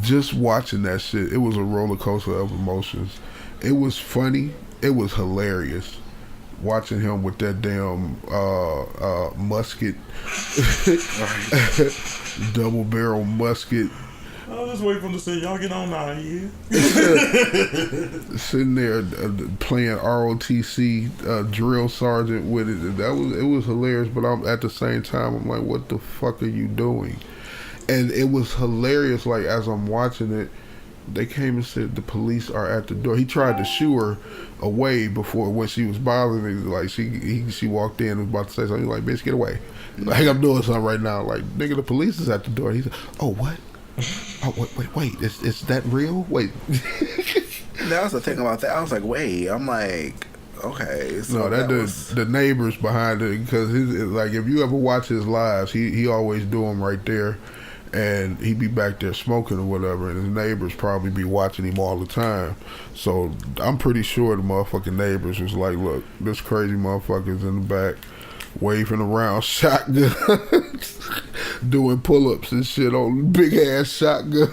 just watching that shit, it was a roller coaster of emotions. It was funny. It was hilarious. Watching him with that damn musket, double barrel musket. I was just waiting for him to say, y'all get on out of here. Sitting there playing ROTC drill sergeant with it. It was hilarious, but at the same time, I'm like, what the fuck are you doing? And it was hilarious, like, as I'm watching it, they came and said the police are at the door. He tried to shoo her away before, when she was bothering me. Like, she walked in and was about to say something. He's like, bitch, get away. Like, I'm doing something right now. Like, nigga, the police is at the door. He said, oh, what? Oh, wait, is that real? Wait. That was the thing about that. I was like, wait. I'm like, okay. So no, the neighbors behind it, because like, if you ever watch his lives, he always do them right there, and he be back there smoking or whatever, and his neighbors probably be watching him all the time. So I'm pretty sure the motherfucking neighbors was like, look, this crazy motherfucker's in the back waving around shotguns, doing pull-ups and shit on big ass shotgun.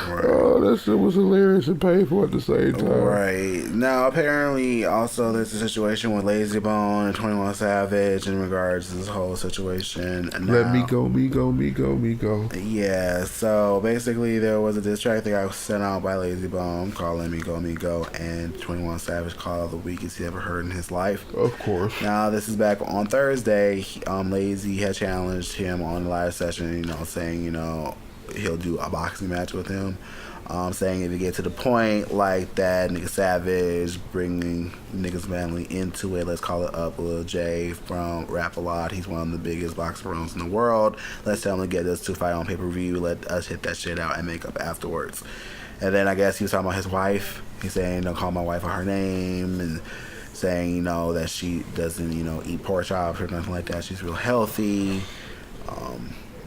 Right. Oh, that shit was hilarious and painful at the same time. Right. Now, apparently, also, there's a situation with Lazy Bone and 21 Savage in regards to this whole situation. Now, let me go. Yeah, so basically, there was a diss track that got sent out by Lazy Bone calling Me Go, and 21 Savage called the weakest he ever heard in his life. Of course. Now, this is back on Thursday. Lazy had challenged him on the live session, saying, he'll do a boxing match with him. Saying if you get to the point like that, nigga Savage bringing niggas manly into it. Let's call it up Lil J from Rap A Lot. He's one of the biggest boxing pros in the world. Let's tell him to get us to fight on pay-per-view. Let us hit that shit out and make up afterwards. And then I guess he was talking about his wife. He's saying, don't call my wife by her name, and saying, that she doesn't, eat pork chops or nothing like that. She's real healthy.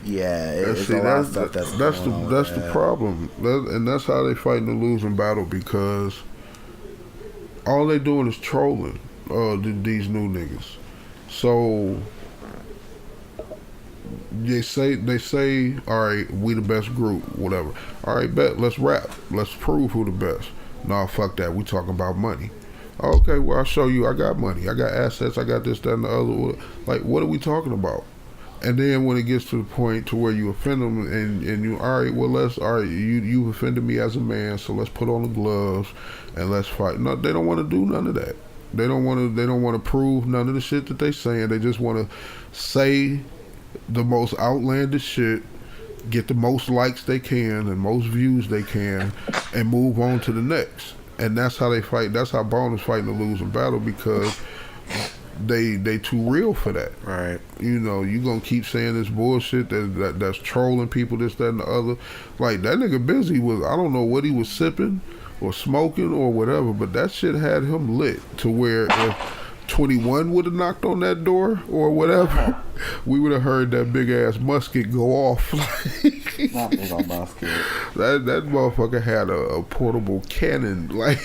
Yeah, it's a lot of stuff that's the problem, and that's how they fighting the losing battle, because all they doing is trolling these new niggas. So they say, all right, we the best group, whatever. All right, bet, let's rap. Let's prove who the best. Nah, fuck that. We talking about money. Okay, well, I'll show you. I got money. I got assets. I got this, that, and the other. Like, what are we talking about? And then when it gets to the point to where you offend them, and you, all right, well, you offended me as a man, so let's put on the gloves and let's fight. No, they don't want to do none of that. They don't want to prove none of the shit that they saying. They just want to say the most outlandish shit, get the most likes they can and most views they can, and move on to the next. And that's how they fight. That's how Bone is fighting the losing battle, because they too real for that. Right. You know, you gonna keep saying this bullshit that's trolling people, this, that, and the other. Like, that nigga Bizzy was, I don't know what he was sipping or smoking or whatever, but that shit had him lit to where if 21 would have knocked on that door or whatever, we would have heard that big ass musket go off. Not big on musket. That motherfucker had a portable cannon. Like,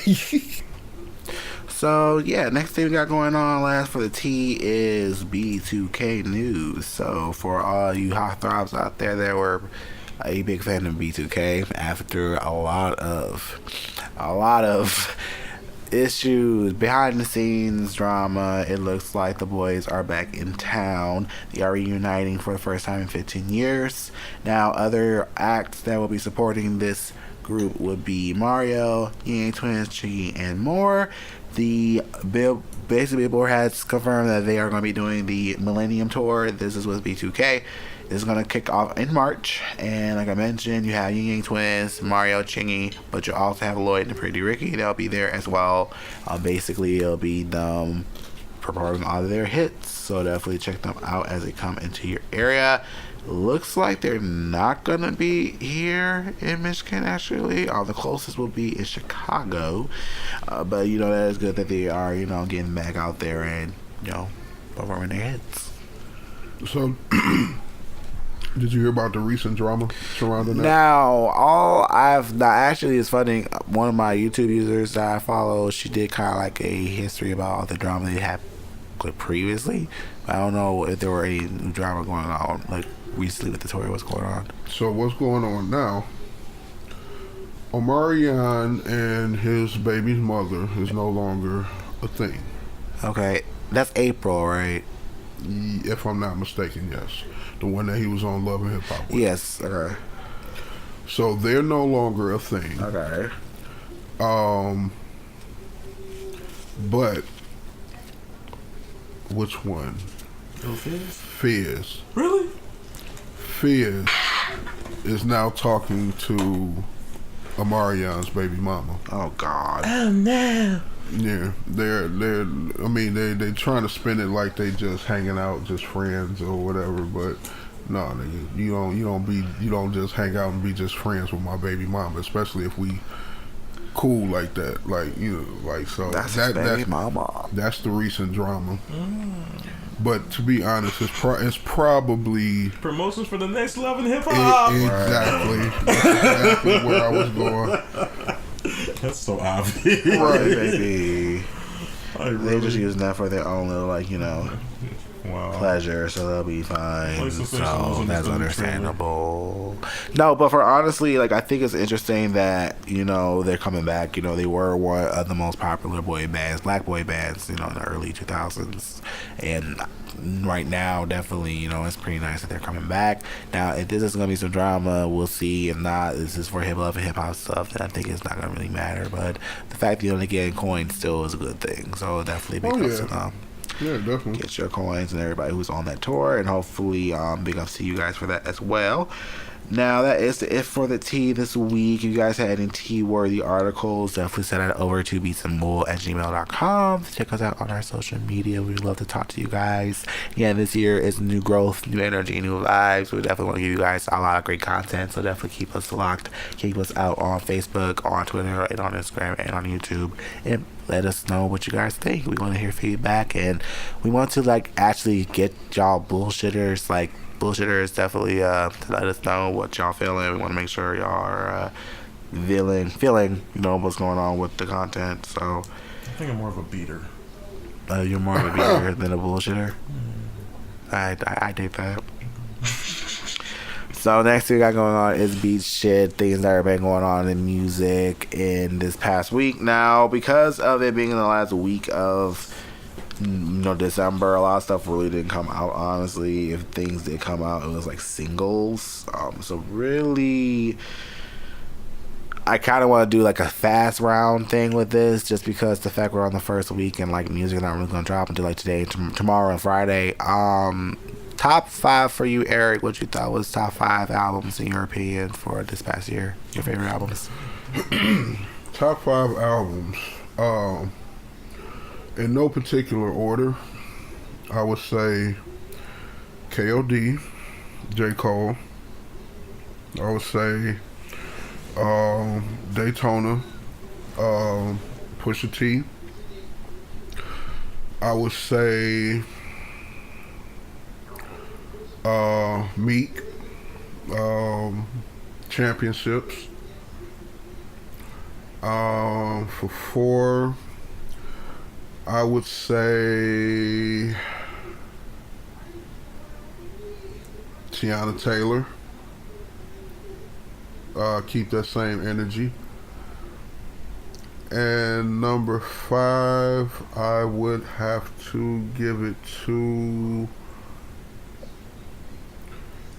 so yeah, next thing we got going on, last for the tea, is B2K news. So for all you hot throbs out there that were a big fan of B2K, after a lot of issues, behind the scenes drama, it looks like the boys are back in town. They are reuniting for the first time in 15 years. Now, other acts that will be supporting this group would be Mario, Yang Twins, Chiggy, and more. The Billboard has confirmed that they are going to be doing the Millennium Tour. This is with B2K. This is going to kick off in March, and like I mentioned, you have Yang Twins, Mario, Chingy, but you also have Lloyd and Pretty Ricky. They'll be there as well. Basically, it'll be them performing all of their hits, so definitely check them out as they come into your area. Looks like they're not going to be here in Michigan, actually. The closest will be in Chicago, but, you know, that is good that they are, you know, getting back out there and, you know, performing their hits. So... Did you hear about the recent drama surrounding that? Now, actually, it's funny. One of my YouTube users that I follow, she did kind of like a history about all the drama they had previously. I don't know if there were any new drama going on, like recently with the tour. What's going on? So what's going on now? Omarion and his baby's mother is no longer a thing. Okay, that's April, right? If I'm not mistaken, yes. The one that he was on Love and Hip Hop with. Yes, okay. So they're no longer a thing. Okay. But which one? Fizz. Really? Fizz is now talking to Omarion's baby mama. Oh God. Oh no. Yeah, they're trying to spin it like they just hanging out, just friends or whatever, but no, nigga, you don't just hang out and be just friends with my baby mama, especially if we cool like that, like, you know, like, so that's baby mama. That's the recent drama. But to be honest, it's probably promotions for the next Love and Hip Hop. Exactly, that's exactly where I was going. That's so obvious. Right, baby. They're just using that for their own little, like, you know, pleasure, so they'll be fine. So that's understandable. No, but for honestly, like, I think it's interesting that, you know, they're coming back. You know, they were one of the most popular black boy bands, you know, in the early 2000s. And right now, definitely, you know, it's pretty nice that they're coming back. Now, if this is going to be some drama, we'll see. If not, this is for hip-hop and hip-hop stuff, then I think it's not going to really matter. But the fact that you're only getting coins still is a good thing. So definitely big ups to them. Yeah, definitely. Get your coins and everybody who's on that tour. And hopefully, big ups to you guys for that as well. Now, that is it for the tea this week. If you guys had any tea-worthy articles, definitely send that over to BeatsAndBull@gmail.com. Check us out on our social media. We'd love to talk to you guys. Yeah, this year is new growth, new energy, new vibes. We definitely want to give you guys a lot of great content, so definitely keep us locked. Keep us out on Facebook, on Twitter, and on Instagram, and on YouTube. And let us know what you guys think. We want to hear feedback, and we want to, like, actually get y'all bullshitters, like, bullshitters, definitely to let us know what y'all feeling. We want to make sure y'all are feeling, what's going on with the content. So I think I'm more of a beater. You're more of a beater than a bullshitter. I take that. So next thing we got going on is beat shit, things that have been going on in music in this past week. Now, because of it being in the last week of December, a lot of stuff really didn't come out, honestly. If things did come out, it was like singles. So really, I kind of want to do like a fast round thing with this, just because the fact we're on the first week and like music is not really going to drop until like today, tomorrow, and Friday. Top 5 for you, Eric. What you thought was top 5 albums in your opinion for this past year? Your favorite albums? Top 5 albums. In no particular order, I would say K.O.D., J. Cole. I would say Daytona, Pusha T. I would say Meek, Championships. For 4, I would say Tiana Taylor. Keep that same energy. And number 5, I would have to give it to,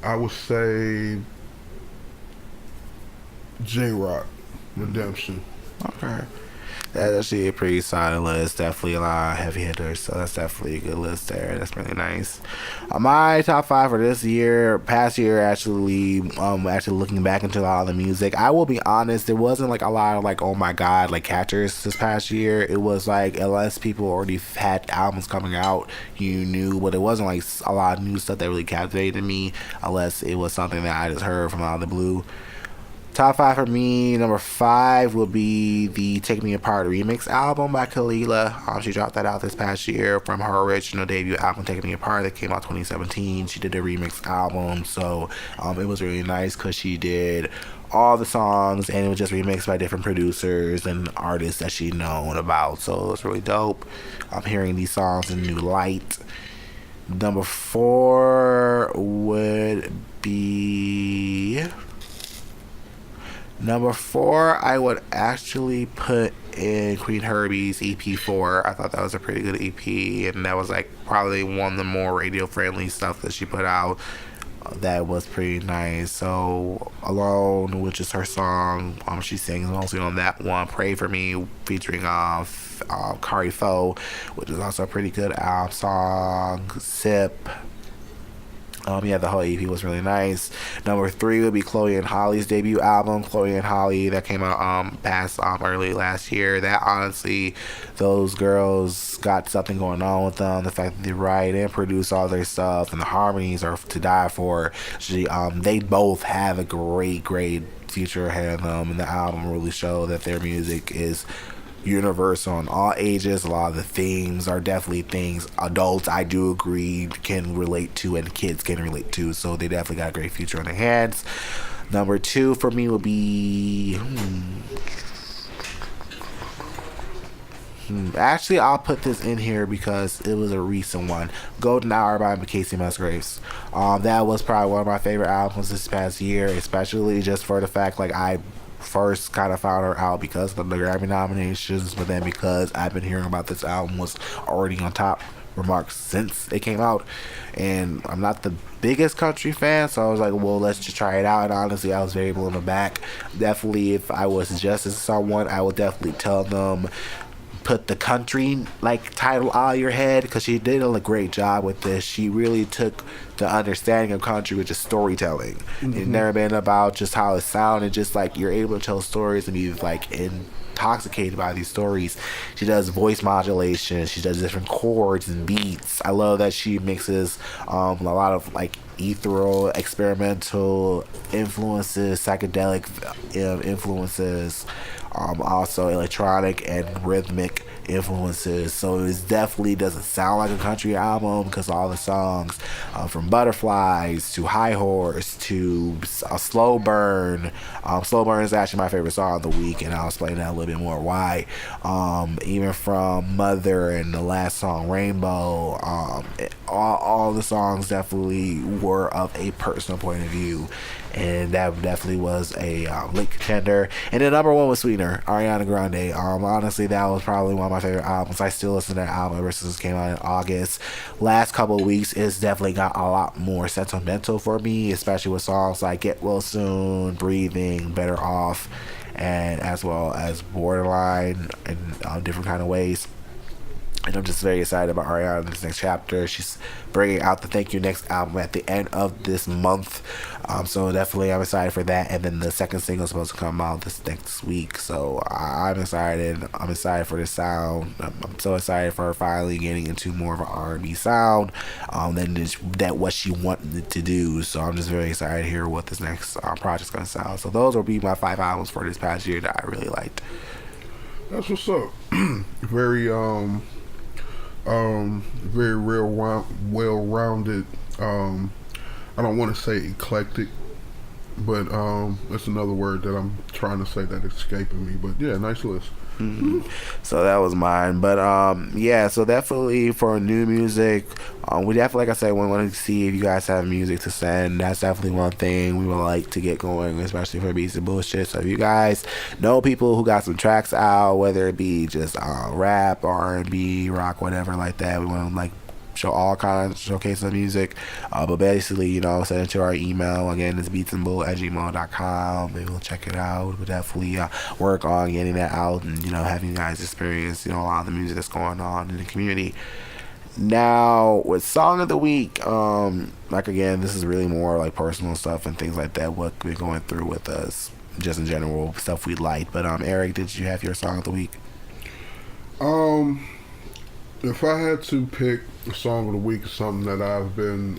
I would say, J-Rock, Redemption. Okay. That's actually a pretty solid list. Definitely a lot of heavy hitters, so that's definitely a good list there. That's really nice. My top 5 for this year, past year, actually looking back into a lot of the music, I will be honest, there wasn't like a lot of like, oh my god, like catchers this past year. It was like, unless people already had albums coming out, you knew, but it wasn't like a lot of new stuff that really captivated me, unless it was something that I just heard from out of the blue. Top 5 for me, number 5 will be the Take Me Apart remix album by Kalila. She dropped that out this past year from her original debut album, Take Me Apart, that came out 2017. She did a remix album, so it was really nice because she did all the songs and it was just remixed by different producers and artists that she'd known about, so it was really dope. I'm hearing these songs in new light. Number 4 would be... Number 4, I would actually put in Queen Herbie's EP4. I thought that was a pretty good EP, and that was like probably one of the more radio-friendly stuff that she put out. That was pretty nice. So, Alone, which is her song, she sings mostly on that one. Pray For Me, featuring Kari Fo, which is also a pretty good song. Sip. The whole EP was really nice. Number 3 would be Chloe and Holly's debut album, Chloe and Holly, that came out early last year. That honestly, those girls got something going on with them. The fact that they write and produce all their stuff, and the harmonies are to die for. They both have a great future ahead of them, and the album really showed that their music is universal on all ages. A lot of the themes are definitely things adults, I do agree, can relate to and kids can relate to, so they definitely got a great future on their hands. Number 2 for me will be actually, I'll put this in here because it was a recent one. Golden Hour by Casey Musgraves. That was probably one of my favorite albums this past year, especially just for the fact like I first kind of found her out because of the Grammy nominations, but then because I've been hearing about this album was already on top remarks since it came out, and I'm not the biggest country fan, so I was like, well, let's just try it out. And honestly, I was very blown aback. Definitely, if I was suggesting someone, I would definitely tell them put the country like title out of your head, because she did a great job with this. She really took the understanding of country, which is storytelling. It's never been about just how it sounded, just like you're able to tell stories and be like intoxicated by these stories. She does voice modulation, she does different chords and beats. I love that she mixes a lot of like ethereal, experimental influences, psychedelic influences, also electronic and rhythmic influences. So it definitely doesn't sound like a country album because all the songs, from Butterflies to High Horse to Slow Burn. Slow Burn is actually my favorite song of the week, and I'll explain that a little bit more why. Even from Mother and the last song Rainbow, all the songs definitely were of a personal point of view, and that definitely was a late contender. And the number one was Sweetener, Ariana Grande. Honestly, that was probably one of my favorite albums. I still listen to that album ever since it came out in August. Last couple of weeks, it's definitely got a lot more sentimental for me, especially with songs like Get Well Soon, Breathing, Better Off, and as well as Borderline in different kind of ways. And I'm just very excited about Ariana in this next chapter. She's bringing out the Thank You Next album at the end of this month. So definitely I'm excited for that. And then the second single is supposed to come out this next week. So I'm excited. I'm excited for this sound. I'm so excited for her finally getting into more of an R&B sound than that what she wanted to do. So I'm just very excited to hear what this next project's going to sound. So those will be my 5 albums for this past year that I really liked. That's what's up. Very very real well-rounded. I don't want to say eclectic, but that's another word that I'm trying to say that escaping me. But yeah, nice list. Mm-hmm. So that was mine. But yeah, so definitely for new music, we definitely, like I said, we want to see if you guys have music to send. That's definitely one thing we would like to get going, especially for Beats and Bullshit. So if you guys know people who got some tracks out, whether it be just rap, R&B, rock, whatever like that, we want to like show all kinds of showcase of music, but basically, you know, send it to our email. Again, it's beatsandbull@gmail.com. Maybe we'll check it out. We'll definitely work on getting that out and, you know, having you guys experience, you know, a lot of the music that's going on in the community. Now, with Song of the Week, like, again, this is really more like personal stuff and things like that, what we're going through with us, just in general, stuff we like. But Eric, did you have your Song of the Week? If I had to pick a song of the week, something that I've been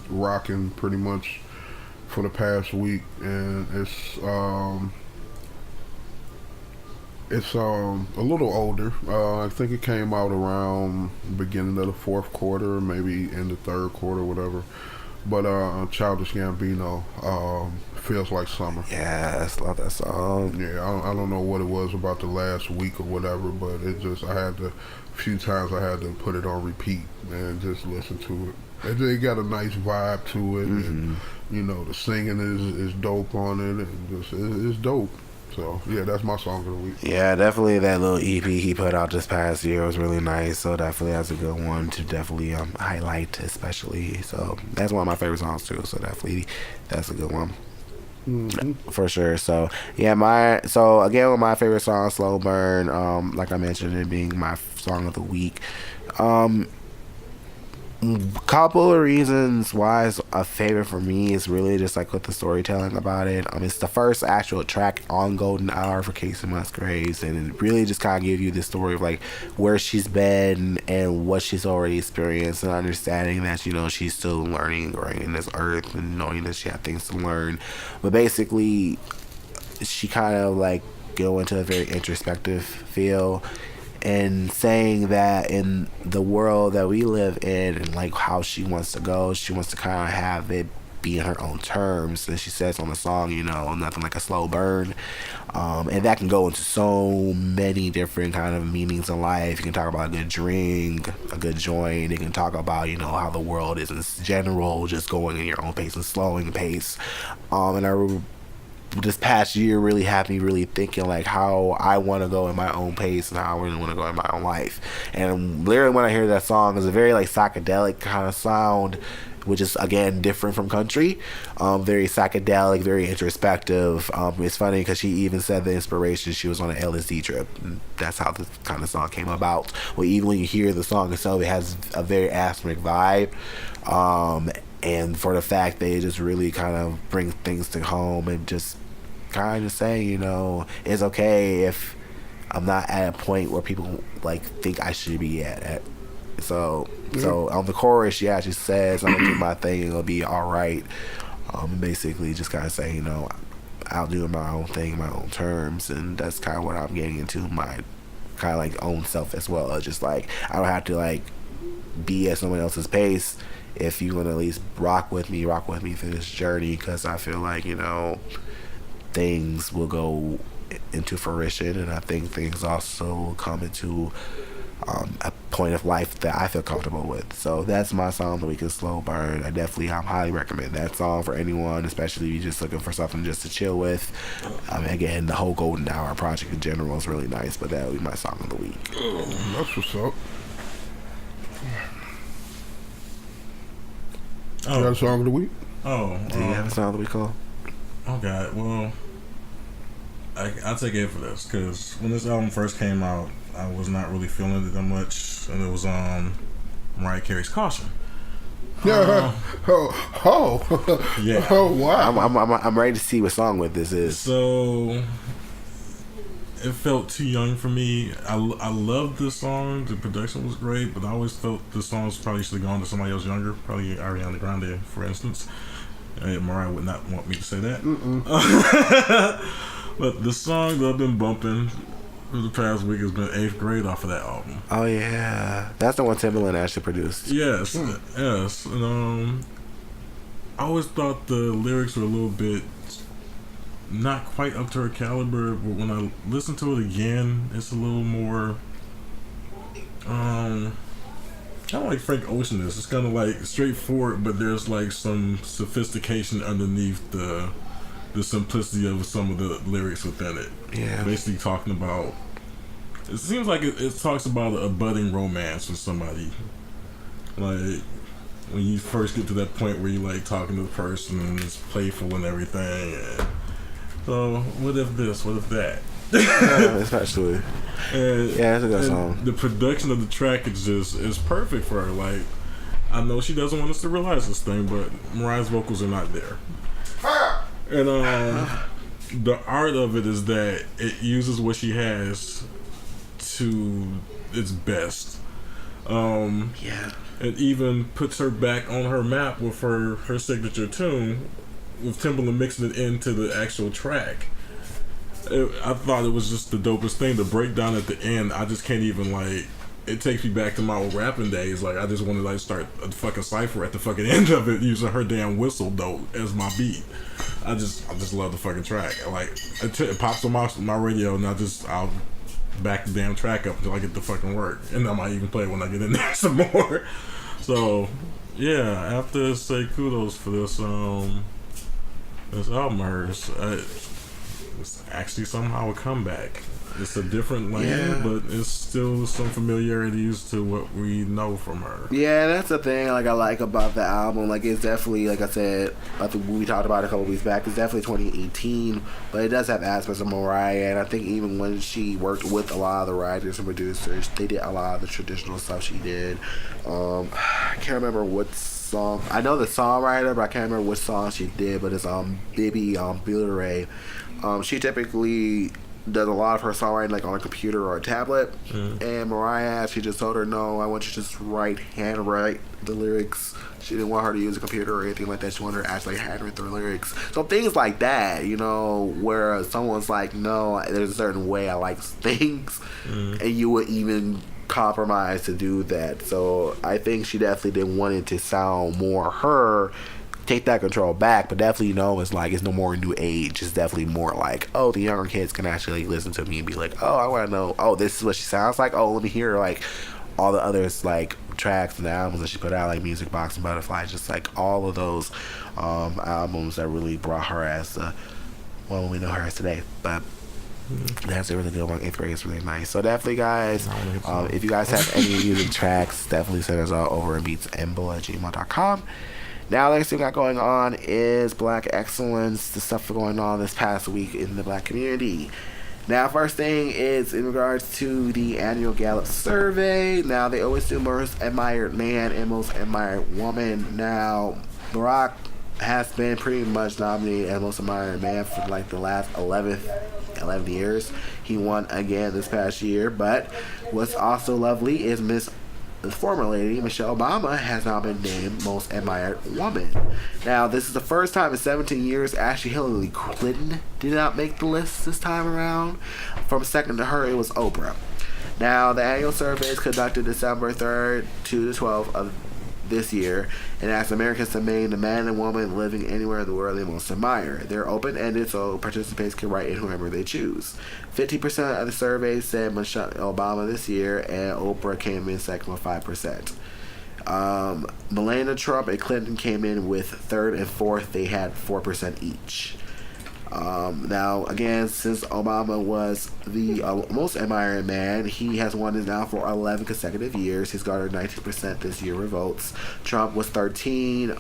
rocking pretty much for the past week, and it's a little older. I think it came out around the beginning of the fourth quarter, maybe in the third quarter, whatever. But Childish Gambino, Feels Like Summer. Yes, love that song. Yeah, I don't know what it was about the last week or whatever, but it just, a few times I had to put it on repeat and just listen to it. It got a nice vibe to it, and you know, the singing is dope on it, and just it's dope. So yeah, that's my song of the week. Yeah, definitely that little EP he put out this past year was really nice. So definitely that's a good one to definitely highlight, especially. So that's one of my favorite songs too. So definitely that's a good one. For sure. So yeah, so again with my favorite song, Slow Burn, like I mentioned, it being my song of the week. Couple of reasons why it's a favorite for me is really just like with the storytelling about it. It's the first actual track on Golden Hour for Casey Musgraves, and it really just kind of gives you the story of like where she's been and what she's already experienced, and understanding that, you know, she's still learning and growing in this earth, and knowing that she had things to learn. But basically, she kind of like go into a very introspective feel, and saying that in the world that we live in, and like how she wants to go, she wants to kind of have it be in her own terms. And she says on the song, you know, nothing like a slow burn, and that can go into so many different kind of meanings in life. You can talk about a good drink, a good joint. You can talk about, you know, how the world is in general, just going in your own pace and slowing pace. And this past year really had me really thinking like how I want to go in my own pace and how I really want to go in my own life. And literally when I hear that song, it's a very like psychedelic kind of sound, which is again different from country. Very psychedelic, very introspective. It's funny because she even said the inspiration, she was on an LSD trip, and that's how this kind of song came about. Well, even when you hear the song itself, it has a very atmospheric vibe. And for the fact that it just really kind of brings things to home, and just kind of saying, you know, it's okay if I'm not at a point where people like think I should be at. So on the chorus, she actually says, I'm gonna do my thing and it'll be all right. Basically just kind of saying, you know, I'll do my own thing, my own terms, and that's kind of what I'm getting into my kind of like own self as well. It's just like I don't have to like be at someone else's pace. If you want to at least rock with me through this journey, because I feel like, you know, things will go into fruition, and I think things also will come into a point of life that I feel comfortable with. So that's my song of the week, is Slow Burn. I definitely highly recommend that song for anyone, especially if you're just looking for something just to chill with. Again, the whole Golden Hour project in general is really nice, but that would be my song of the week. That's what's up. Oh. You got a song of the week? Oh. Do you have a song of the week, Cole? Okay, well, I'll take it for this, because when this album first came out, I was not really feeling it that much, and it was Mariah Carey's Caution. Yeah. Yeah. Oh wow. I'm ready to see what song with this is. So it felt too young for me. I loved the song. The production was great, but I always felt the songs probably should have gone to somebody else younger, probably Ariana Grande, for instance. Mariah would not want me to say that. But the song that I've been bumping for the past week has been 8th Grade off of that album. Oh yeah, that's the one Timbaland actually produced. Yes, yes. And I always thought the lyrics were a little bit not quite up to her caliber, but when I listen to it again, it's a little more kind of like Frank Ocean is. It's kind of like straightforward, but there's like some sophistication underneath the simplicity of some of the lyrics within it. Yeah. Basically talking about, it seems like it talks about a budding romance with somebody. Like when you first get to that point where you like talking to the person and it's playful and everything. And so what if this? What if that? Yeah, especially. And, yeah, that's a good song. The production of the track is perfect for her. Like, I know she doesn't want us to realize this thing, but Mariah's vocals are not there. And the art of it is that it uses what she has to its best. Yeah. It even puts her back on her map with her signature tune, with Timbaland mixing it into the actual track. I thought it was just the dopest thing. The breakdown at the end, I just can't even like. It takes me back to my old rapping days. Like I just want to like start a fucking cipher at the fucking end of it using her damn whistle though as my beat. I just love the fucking track. Like it pops on my radio and I'll back the damn track up until I get to fucking work, and I might even play it when I get in there some more. So yeah, I have to say kudos for this album of hers. It's actually somehow a comeback. It's a different lane, but it's still some familiarities to what we know from her. Yeah, that's the thing like I like about the album. Like it's definitely, like I said, I think we talked about it a couple weeks back, it's definitely 2018, but it does have aspects of Mariah, and I think even when she worked with a lot of the writers and producers, they did a lot of the traditional stuff she did. I can't remember what song. I know the songwriter, but I can't remember which song she did, but it's Bibby Billray. She typically does a lot of her songwriting like on a computer or a tablet, and Mariah, she just told her, no, I want you to just handwrite the lyrics. She didn't want her to use a computer or anything like that. She wanted her to actually handwrite the lyrics. So things like that, you know, where someone's like, no, there's a certain way I like things, and you would even compromise to do that. So I think she definitely didn't want it to sound more her, take that control back, but definitely, you know, it's like it's no more new age. It's definitely more like, oh, the younger kids can actually listen to me and be like, oh, I want to know, oh, this is what she sounds like. Oh, let me hear like all the others like tracks and albums that she put out, like Music Box and Butterfly, just like all of those albums that really brought her as the one we know her as today. But that's a really good one. 8th Grade is really nice. So definitely, guys, if you guys have any music tracks, definitely send us out over at BeatsAndBull@gmail.com. Now, the next thing we got going on is Black Excellence, the stuff going on this past week in the Black community. Now, first thing is in regards to the annual Gallup survey. Now, they always do most admired man and most admired woman. Now, Barack has been pretty much nominated as most admired man for like the last 11 years. He won again this past year. But what's also lovely is the former lady, Michelle Obama, has now been named most admired woman. Now, this is the first time in 17 years actually Hillary Clinton did not make the list this time around. From second to her, it was Oprah. Now, the annual survey is conducted December 3rd to the 12th of this year and asks Americans to name the man and woman living anywhere in the world they most admire. They're open-ended, so participants can write in whoever they choose. 50% of the survey said Michelle Obama this year, and Oprah came in second with 5%. Melania Trump and Clinton came in with third and fourth. They had 4% each. Now, again, since Obama was the most admired man, he has won it now for 11 consecutive years. He's garnered 19% this year with votes. Trump was 13.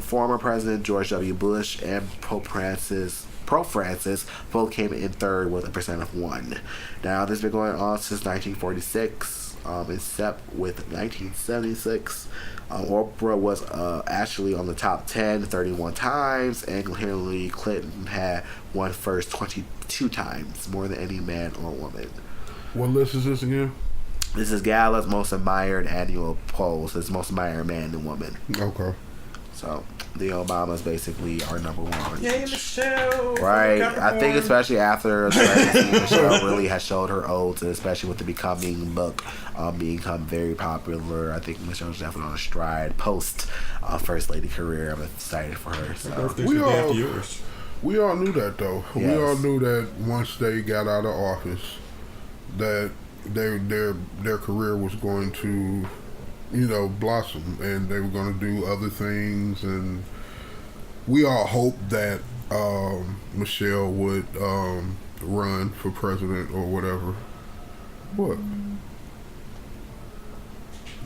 Former President George W. Bush and Pope Francis both came in third with a percent of 1. Now, this has been going on since 1946. Except with 1976. Oprah was actually on the top 10 31 times, and Hillary Clinton had won first 22 times, more than any man or woman. What list is this again? This is Gala's most admired annual polls. It's most admired man and woman. Okay. So the Obamas basically are number one. Yay, Michelle! Right. I think especially after the presidency, Michelle really has showed her oats, and especially with the Becoming book become very popular. I think Michelle's definitely on a stride post First Lady career. I'm excited for her. So. We all knew that though. Yes. We all knew that once they got out of office, that their career was going to, blossom, and they were going to do other things, and we all hoped that Michelle would run for president or whatever. What?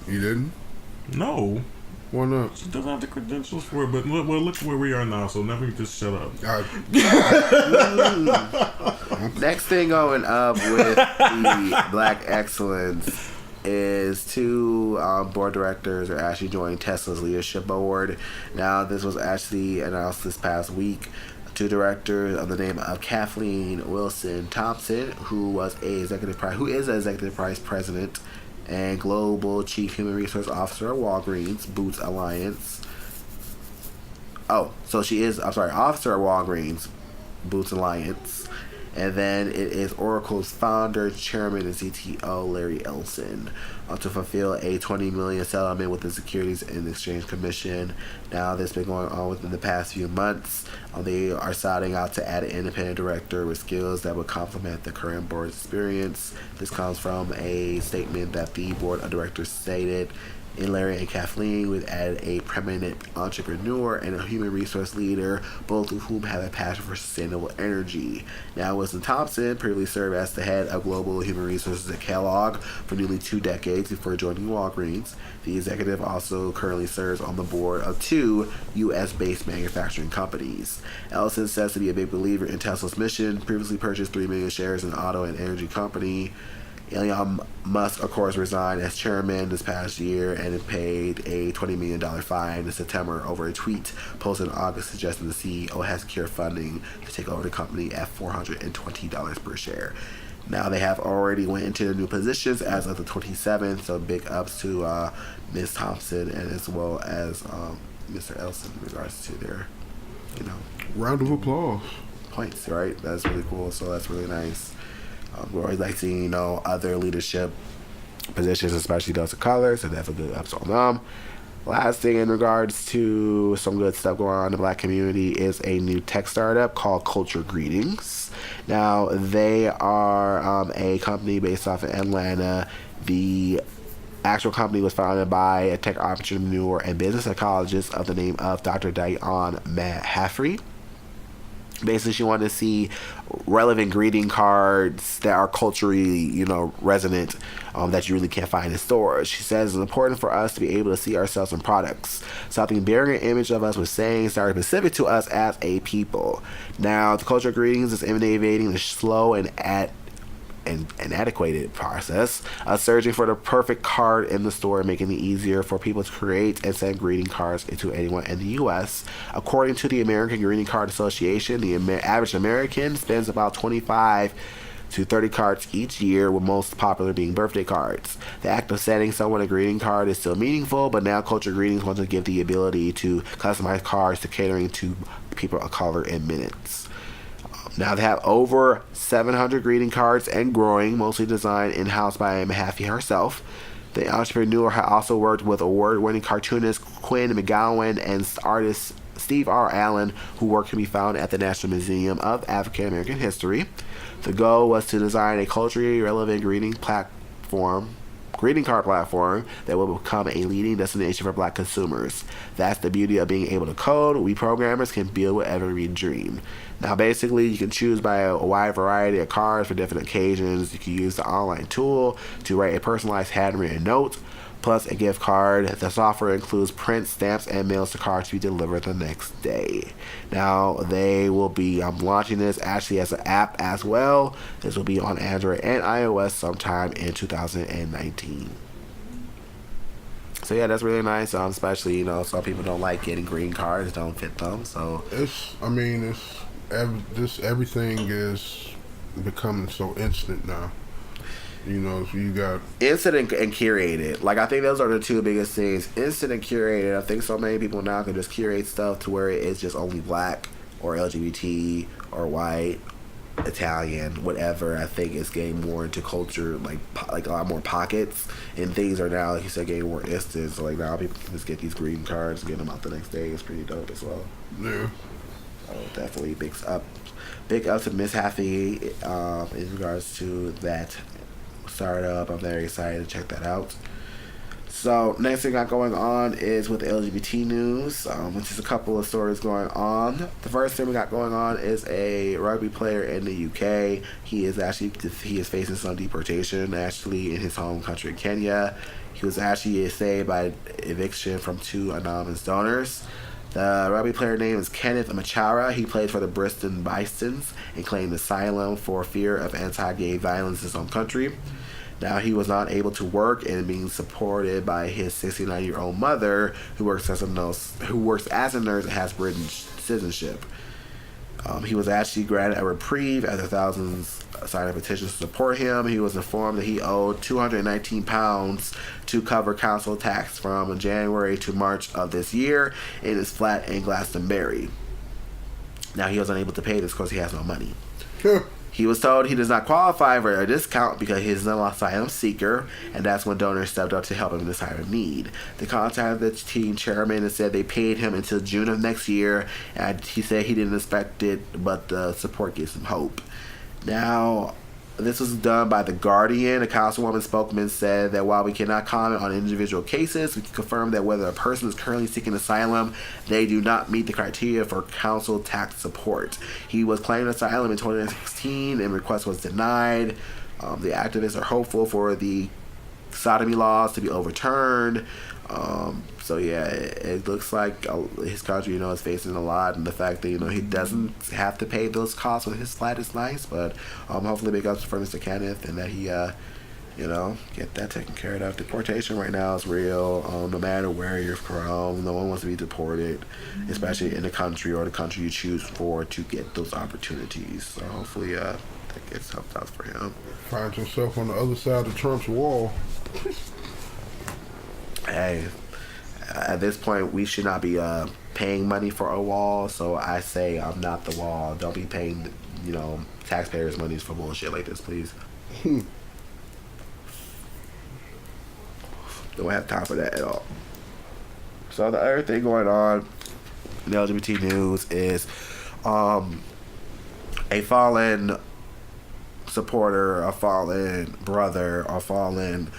You didn't? No. Why not? She doesn't have the credentials for it, but look where we are now, so never just shut up. Next thing going up with the Black Excellence is 2 board directors are actually joining Tesla's leadership board. Now, this was actually announced this past week. 2 directors of the name of Kathleen Wilson Thompson, who is an executive vice president and global chief human resource officer at Walgreens Boots Alliance. Officer at Walgreens Boots Alliance. And then it is Oracle's founder, chairman, and CTO, Larry Ellison, to fulfill a $20 million settlement with the Securities and Exchange Commission. Now, this has been going on within the past few months. They are starting out to add an independent director with skills that would complement the current board's experience. This comes from a statement that the board of directors stated. In Larry and Kathleen, we've added a preeminent entrepreneur and a human resource leader, both of whom have a passion for sustainable energy. Now, Wilson Thompson previously served as the head of global human resources at Kellogg for nearly 2 decades before joining Walgreens. The executive also currently serves on the board of 2 U.S.-based manufacturing companies. Ellison says to be a big believer in Tesla's mission, previously purchased 3 million shares in the auto and energy company. Elon Musk, of course, resigned as chairman this past year and paid a $20 million fine in September over a tweet posted in August suggesting the CEO has secured funding to take over the company at $420 per share. Now, they have already went into their new positions as of the 27th, so big ups to Ms. Thompson and as well as Mr. Ellison in regards to their, round of applause. Points, right? That's really cool, so that's really nice. We always like seeing, other leadership positions, especially those of color, so that's a good ups on them. Last thing in regards to some good stuff going on in the Black community is a new tech startup called Culture Greetings. Now, they are a company based off of Atlanta. The actual company was founded by a tech entrepreneur and business psychologist of the name of Dr. Diane Haffrey. Basically, she wanted to see relevant greeting cards that are culturally, resonant, that you really can't find in stores. She says it's important for us to be able to see ourselves in products. Something bearing an image of us with sayings that are specific to us as a people. Now, the Culture Greetings is innovating the slow and inadequate process of searching for the perfect card in the store, making it easier for people to create and send greeting cards to anyone in the U.S. According to the American Greeting Card Association, the average American spends about 25 to 30 cards each year, with most popular being birthday cards. The act of sending someone a greeting card is still meaningful, but now Culture Greetings wants to give the ability to customize cards to catering to people of color in minutes. Now they have over 700 greeting cards and growing, mostly designed in-house by Mahaffey herself. The entrepreneur had also worked with award-winning cartoonist Quinn McGowan and artist Steve R. Allen, who work can be found at the National Museum of African American History. The goal was to design a culturally relevant greeting card platform that will become a leading destination for Black consumers. That's the beauty of being able to code. We programmers can build whatever we dream. Now, basically, you can choose by a wide variety of cards for different occasions. You can use the online tool to write a personalized handwritten note, plus a gift card. The software includes prints, stamps, and mails the cards to be delivered the next day. Now, they will be launching this actually as an app as well. This will be on Android and iOS sometime in 2019. So yeah, that's really nice. Especially, some people don't like getting green cards, don't fit them. So everything is becoming so instant now. You got instant and curated. Like, I think those are the two biggest things. Instant and curated. I think so many people now can just curate stuff to where it's just only Black or LGBT or white, Italian, whatever. I think it's getting more into culture, like a lot more pockets, and things are now, like you said, getting more instant. So like now people can just get these green cards and get them out the next day. It's pretty dope as well. Yeah. So definitely big up to Miss Haffey in regards to that startup. I'm very excited to check that out. So next thing got going on is with LGBT news, which is a couple of stories going on. The first thing we got going on is a rugby player in the UK. He is facing some deportation actually in his home country, Kenya. He was actually saved by eviction from 2 anonymous donors. The rugby player name is Kenneth Machara. He played for the Bristol Bisons and claimed asylum for fear of anti-gay violence in his own country. Now, he was not able to work and being supported by his 69-year-old mother, who works as a nurse and has British citizenship. He was actually granted a reprieve after thousands signed a petition to support him. He was informed that he owed £219 to cover council tax from January to March of this year in his flat in Glastonbury. Now, he was unable to pay this because he has no money. He was told he does not qualify for a discount because he is an asylum seeker, and that's when donors stepped up to help him in this time of need. They contacted the team chairman and said they paid him until June of next year, and he said he didn't expect it, but the support gives him hope. Now, this was done by The Guardian. A councilwoman spokesman said that while we cannot comment on individual cases, we can confirm that whether a person is currently seeking asylum, they do not meet the criteria for council tax support. He was claiming asylum in 2016 and request was denied. The activists are hopeful for the sodomy laws to be overturned. So yeah, it looks like his country, is facing a lot, and the fact that, he doesn't have to pay those costs with his flat is nice, but hopefully big ups for Mr. Kenneth and that he, get that taken care of. Deportation right now is real, no matter where you're from. No one wants to be deported, especially in the country or the country you choose for to get those opportunities. So hopefully that gets helped out for him. Finds himself on the other side of Trump's wall. Hey, at this point, we should not be paying money for a wall, so I say I'm not the wall. Don't be paying, taxpayers' money for bullshit like this, please. Don't have time for that at all. So the other thing going on in the LGBT news is a fallen supporter, a fallen brother, a fallen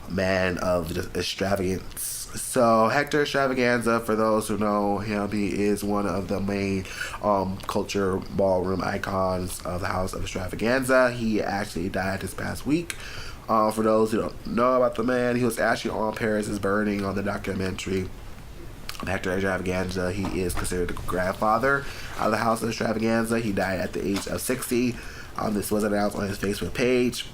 man of extravagance. So Hector Extravaganza, for those who know him, he is one of the main culture ballroom icons of the House of Extravaganza. He actually died this past week. For those who don't know about the man, he was actually on Paris is Burning on the documentary Hector Extravaganza. He is considered the grandfather of the House of Extravaganza. He died at the age of 60. This was announced on his Facebook page.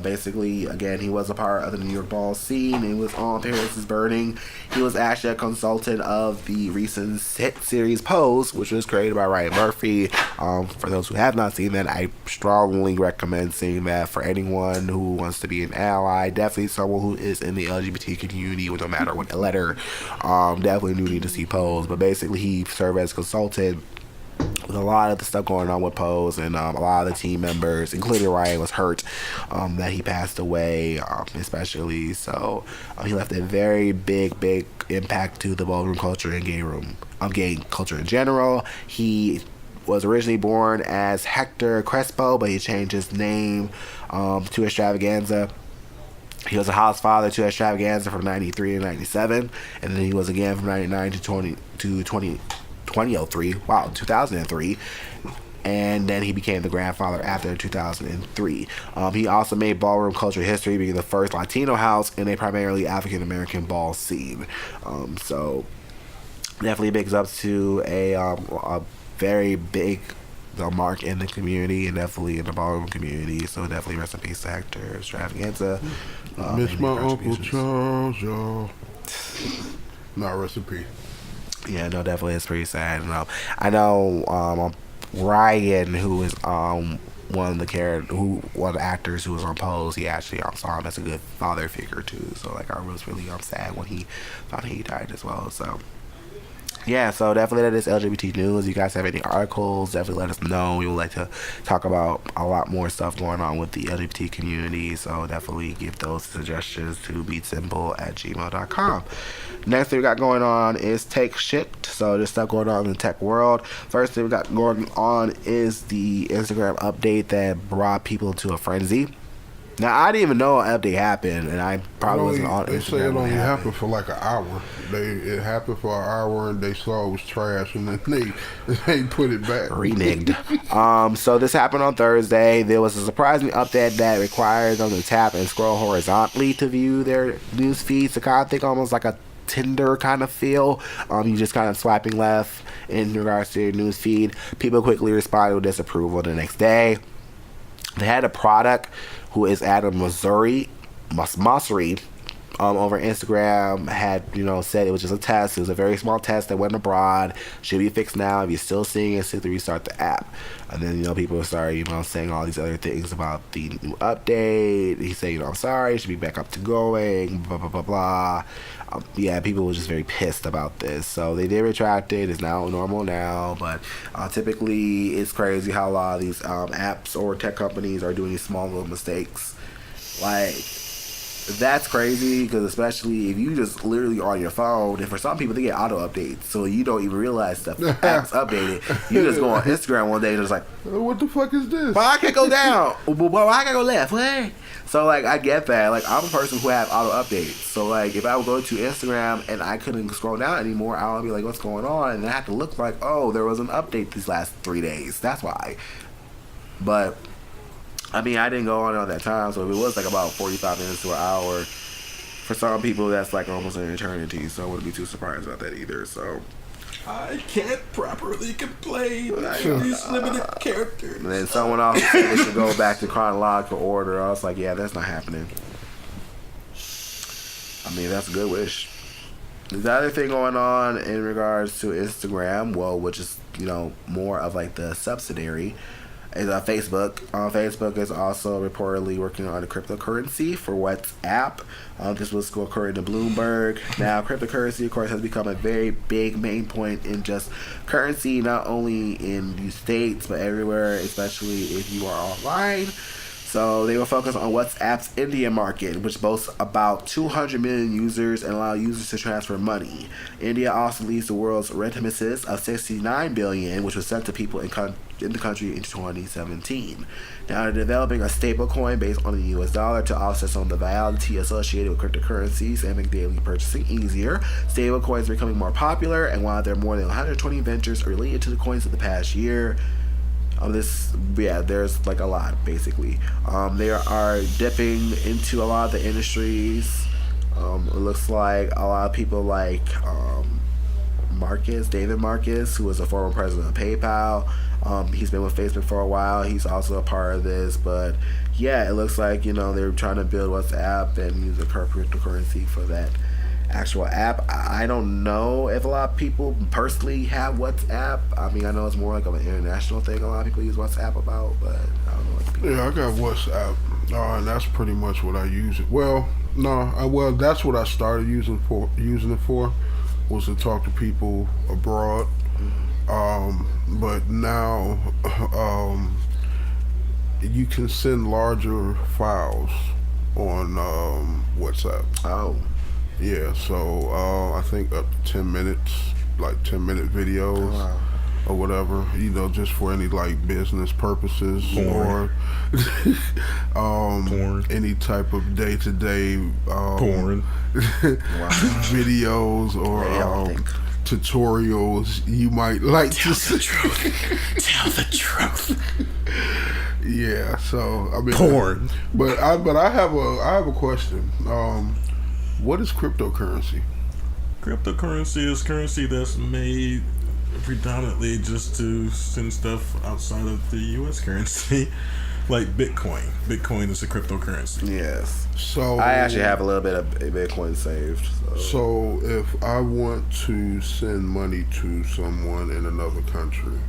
Basically, again, he was a part of the New York ball scene and was on Paris is Burning. He was actually a consultant of the recent hit series Pose, which was created by Ryan Murphy. For those who have not seen that, I strongly recommend seeing that for anyone who wants to be an ally. Definitely someone who is in the LGBT community, no matter what letter. Definitely do need to see Pose. But basically, he served as a consultant with a lot of the stuff going on with Pose, and a lot of the team members, including Ryan, was hurt that he passed away, especially. So he left a very big impact to the ballroom culture and gay culture in general. He was originally born as Hector Crespo, but he changed his name to Extravaganza. He was a house father to Extravaganza from 93 to 97, and then he was again from 99 to 2003, and then he became the grandfather after 2003. He also made ballroom culture history, being the first Latino house in a primarily African American ball scene. So definitely bigs up to a very big mark in the community, and definitely in the ballroom community. So definitely rest in peace to Hector Extravaganza. Miss my Uncle Charles, y'all. Not rest in peace. Yeah, no, definitely it's pretty sad. I know Ryan, who is one of the actors who was on Pose, he actually saw him as a good father figure too. So like, I was really sad when he found he died as well. So yeah, so definitely that is LGBT news. If you guys have any articles, definitely let us know. We would like to talk about a lot more stuff going on with the LGBT community, so definitely give those suggestions to BeatsAndBull@gmail.com. Next thing we got going on is Take Shit. So there's stuff going on in the tech world. First thing we got going on is the Instagram update that brought people into a frenzy. Now, I didn't even know an update happened, and I probably wasn't on Instagram. They say it only happened for like an hour. It happened for an hour, and they saw it was trash, and then they put it back. Reneged. So this happened on Thursday. There was a surprising update that required them to tap and scroll horizontally to view their news feeds. To kind of think almost like a Tinder kind of feel. You just kind of swiping left in regards to your news feed. People quickly responded with disapproval the next day. They had a product who is Adam Masuri over Instagram had said it was just a test. It was a very small test that went abroad. Should be fixed now. If you're still seeing it, simply restart the app. And then people started saying all these other things about the new update. He said I'm sorry, it should be back up to going, blah blah blah blah. Yeah, people were just very pissed about this, so they did retract it. It's now normal now, but typically it's crazy how a lot of these apps or tech companies are doing these small little mistakes. Like, that's crazy, because especially if you just literally are on your phone, and for some people they get auto updates, so you don't even realize stuff app's updated. You just go on Instagram one day and it's like, what the fuck is this? Well, I can't go down. Well, I can't go left. What? So like, I get that. Like, I'm a person who have auto updates, so like if I would go to Instagram and I couldn't scroll down anymore, I would be like, what's going on? And I have to look like, oh, there was an update these last 3 days. That's why. But I mean, I didn't go on at that time, so if it was like about 45 minutes to an hour, for some people that's like almost an eternity, so I wouldn't be too surprised about that either. So I can't properly complain. These limited characters. And then someone else said they should go back to chronological order. I was like, yeah, that's not happening. I mean, that's a good wish. The other thing going on in regards to Instagram, well, which is more of like the subsidiary, is Facebook. Facebook is also reportedly working on a cryptocurrency for WhatsApp. This was according to Bloomberg. Now, cryptocurrency, of course, has become a very big main point in just currency, not only in the States, but everywhere, especially if you are online. So they will focus on WhatsApp's India market, which boasts about 200 million users and allow users to transfer money. India also leads the world's remittances of 69 billion, which was sent to people in the country in 2017. Now they're developing a stable coin based on the US dollar to offset some of the volatility associated with cryptocurrencies and make daily purchasing easier. Stable coins are becoming more popular, and while there are more than 120 ventures related to the coins of the past year, there's like a lot basically. They are dipping into a lot of the industries. It looks like a lot of people like David Marcus, who was a former president of PayPal. He's been with Facebook for a while. He's also a part of this, but yeah, it looks like they're trying to build WhatsApp and use a cryptocurrency for that actual app. I don't know if a lot of people personally have WhatsApp. I mean, I know it's more like of an international thing a lot of people use WhatsApp about, but I don't know what people I got WhatsApp, and that's pretty much what I use it. Well, no, that's what I started using it for, was to talk to people abroad. But now, you can send larger files on WhatsApp. Oh. Yeah, so I think up to 10 minutes, like 10-minute videos. Oh, wow. Or whatever, just for any like business purposes Porn. or Porn. any type of day-to-day Porn. videos or tutorials you might like to see. Tell the truth. Yeah, so I mean, Porn. But I have a question. What is cryptocurrency? Cryptocurrency is currency that's made predominantly just to send stuff outside of the U.S. currency, like Bitcoin. Bitcoin is a cryptocurrency. Yes. So I actually have a little bit of Bitcoin saved. So if I want to send money to someone in another country,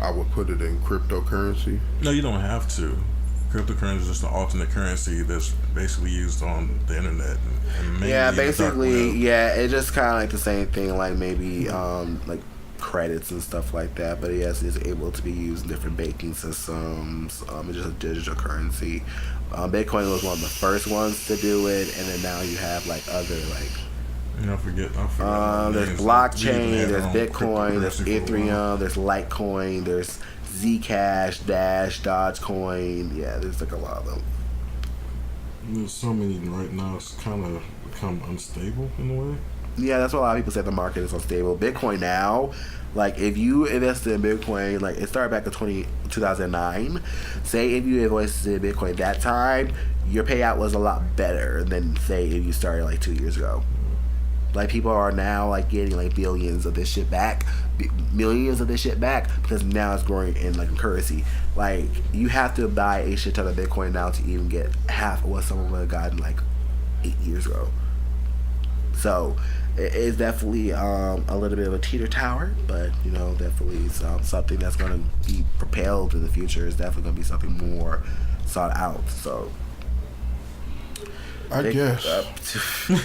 I would put it in cryptocurrency? No, you don't have to. Cryptocurrency is just an alternate currency that's basically used on the internet. And mainly yeah, the dark basically, web. yeah, it's just kind of like the same thing, like maybe like credits and stuff like that. But yes, it's able to be used in different banking systems. It's just a digital currency. Bitcoin was one of the first ones to do it, and then now you have like other like. I forget. There's blockchain, there's Bitcoin, there's Ethereum, there's Litecoin, there's Zcash, Dash, Dogecoin. Yeah, there's like a lot of them. There's so many right now. It's kind of become unstable in a way. Yeah, that's what a lot of people say. The market is unstable. Bitcoin now, like if you invested in Bitcoin, like it started back in 2009. Say if you invested in Bitcoin that time, your payout was a lot better than say if you started like 2 years ago. Like people are now like getting like billions of this shit back, millions of this shit back because now it's growing in like currency. Like you have to buy a shit ton of Bitcoin now to even get half of what someone would have gotten like 8 years ago. So it is definitely a little bit of a teeter tower, but definitely something that's going to be propelled in the future. Is definitely going to be something more sought out. So. I guess.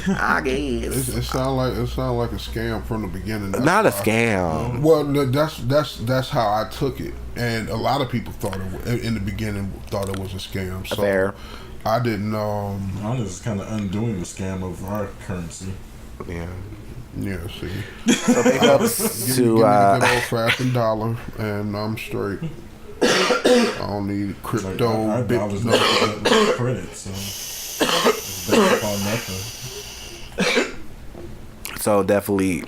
I guess. It sound like a scam from the beginning. That's not a scam. Well, no, that's how I took it, and a lot of people thought in the beginning thought it was a scam. So fair. I didn't. Mine is kind of undoing the scam of our currency. Yeah. Yeah. See. So big ups give to me the good old fashioned dollar, and I'm straight. I don't need crypto. Our dollars no credit, so. So definitely,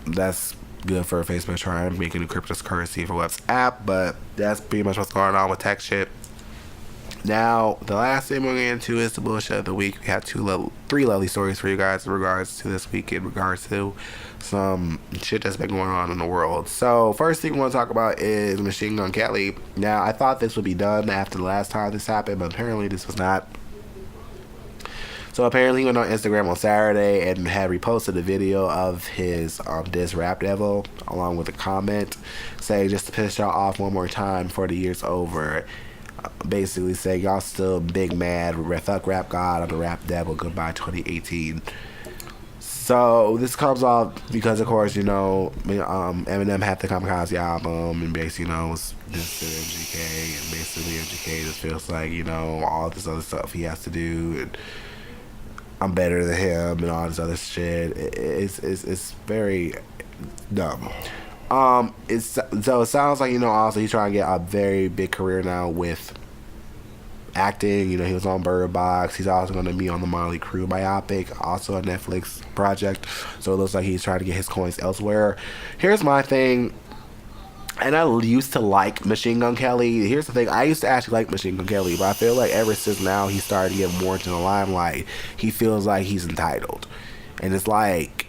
that's good for Facebook trying making a cryptocurrency for WhatsApp, but that's pretty much what's going on with tech shit. Now, the last thing we're getting into is the bullshit of the week. We have three lovely stories for you guys in regards to this week, in regards to some shit that's been going on in the world. So, first thing we want to talk about is Machine Gun Kelly. Now, I thought this would be done after the last time this happened, but apparently this was not. So apparently he went on Instagram on Saturday and had reposted a video of his diss Rap Devil along with a comment saying, just to piss y'all off one more time before the year's over. Basically saying y'all still big mad, fuck Rap God, I'm the Rap Devil, goodbye 2018. So this comes off because of course, Eminem had the Kamikaze album and basically, was dissing MGK, and basically MGK just feels like, all this other stuff he has to do, and I'm better than him and all this other shit. It's very dumb. So it sounds like, also he's trying to get a very big career now with acting. He was on Bird Box. He's also going to be on the Motley Crue biopic, also a Netflix project. So it looks like he's trying to get his coins elsewhere. Here's my thing. And I used to like Machine Gun Kelly. Here's the thing. I used to actually like Machine Gun Kelly, but I feel like ever since now he started to get more into the limelight, he feels like he's entitled. And it's like,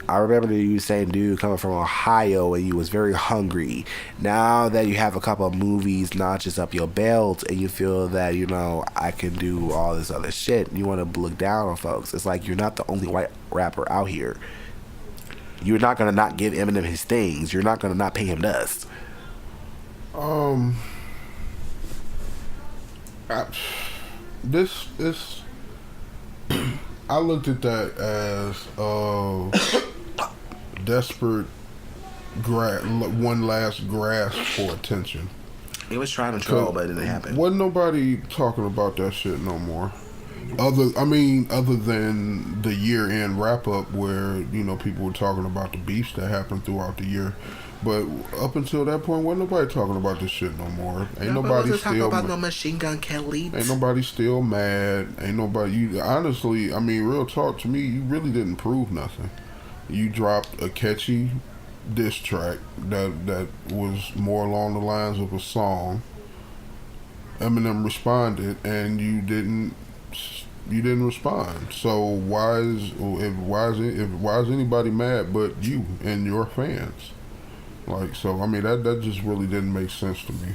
I remember you saying, dude, coming from Ohio and you was very hungry. Now that you have a couple of movies notches up your belt and you feel that, I can do all this other shit, you want to look down on folks. It's like you're not the only white rapper out here. You're not going to not give Eminem his things. You're not going to not pay him dust. This I looked at that as desperate one last grasp for attention. He was trying to troll, but it didn't happen. Wasn't nobody talking about that shit no more. Other than the year-end wrap-up where, you know, people were talking about the beefs that happened throughout the year. But up until that point, wasn't nobody talking about this shit no more. Ain't nobody still talking about no Machine Gun Kelly. Ain't nobody still mad. Ain't nobody. You honestly, I mean, real talk to me, you really didn't prove nothing. You dropped a catchy diss track that was more along the lines of a song. Eminem responded, and you didn't respond. So why is anybody mad but you and your fans? Like, so I mean that just really didn't make sense to me.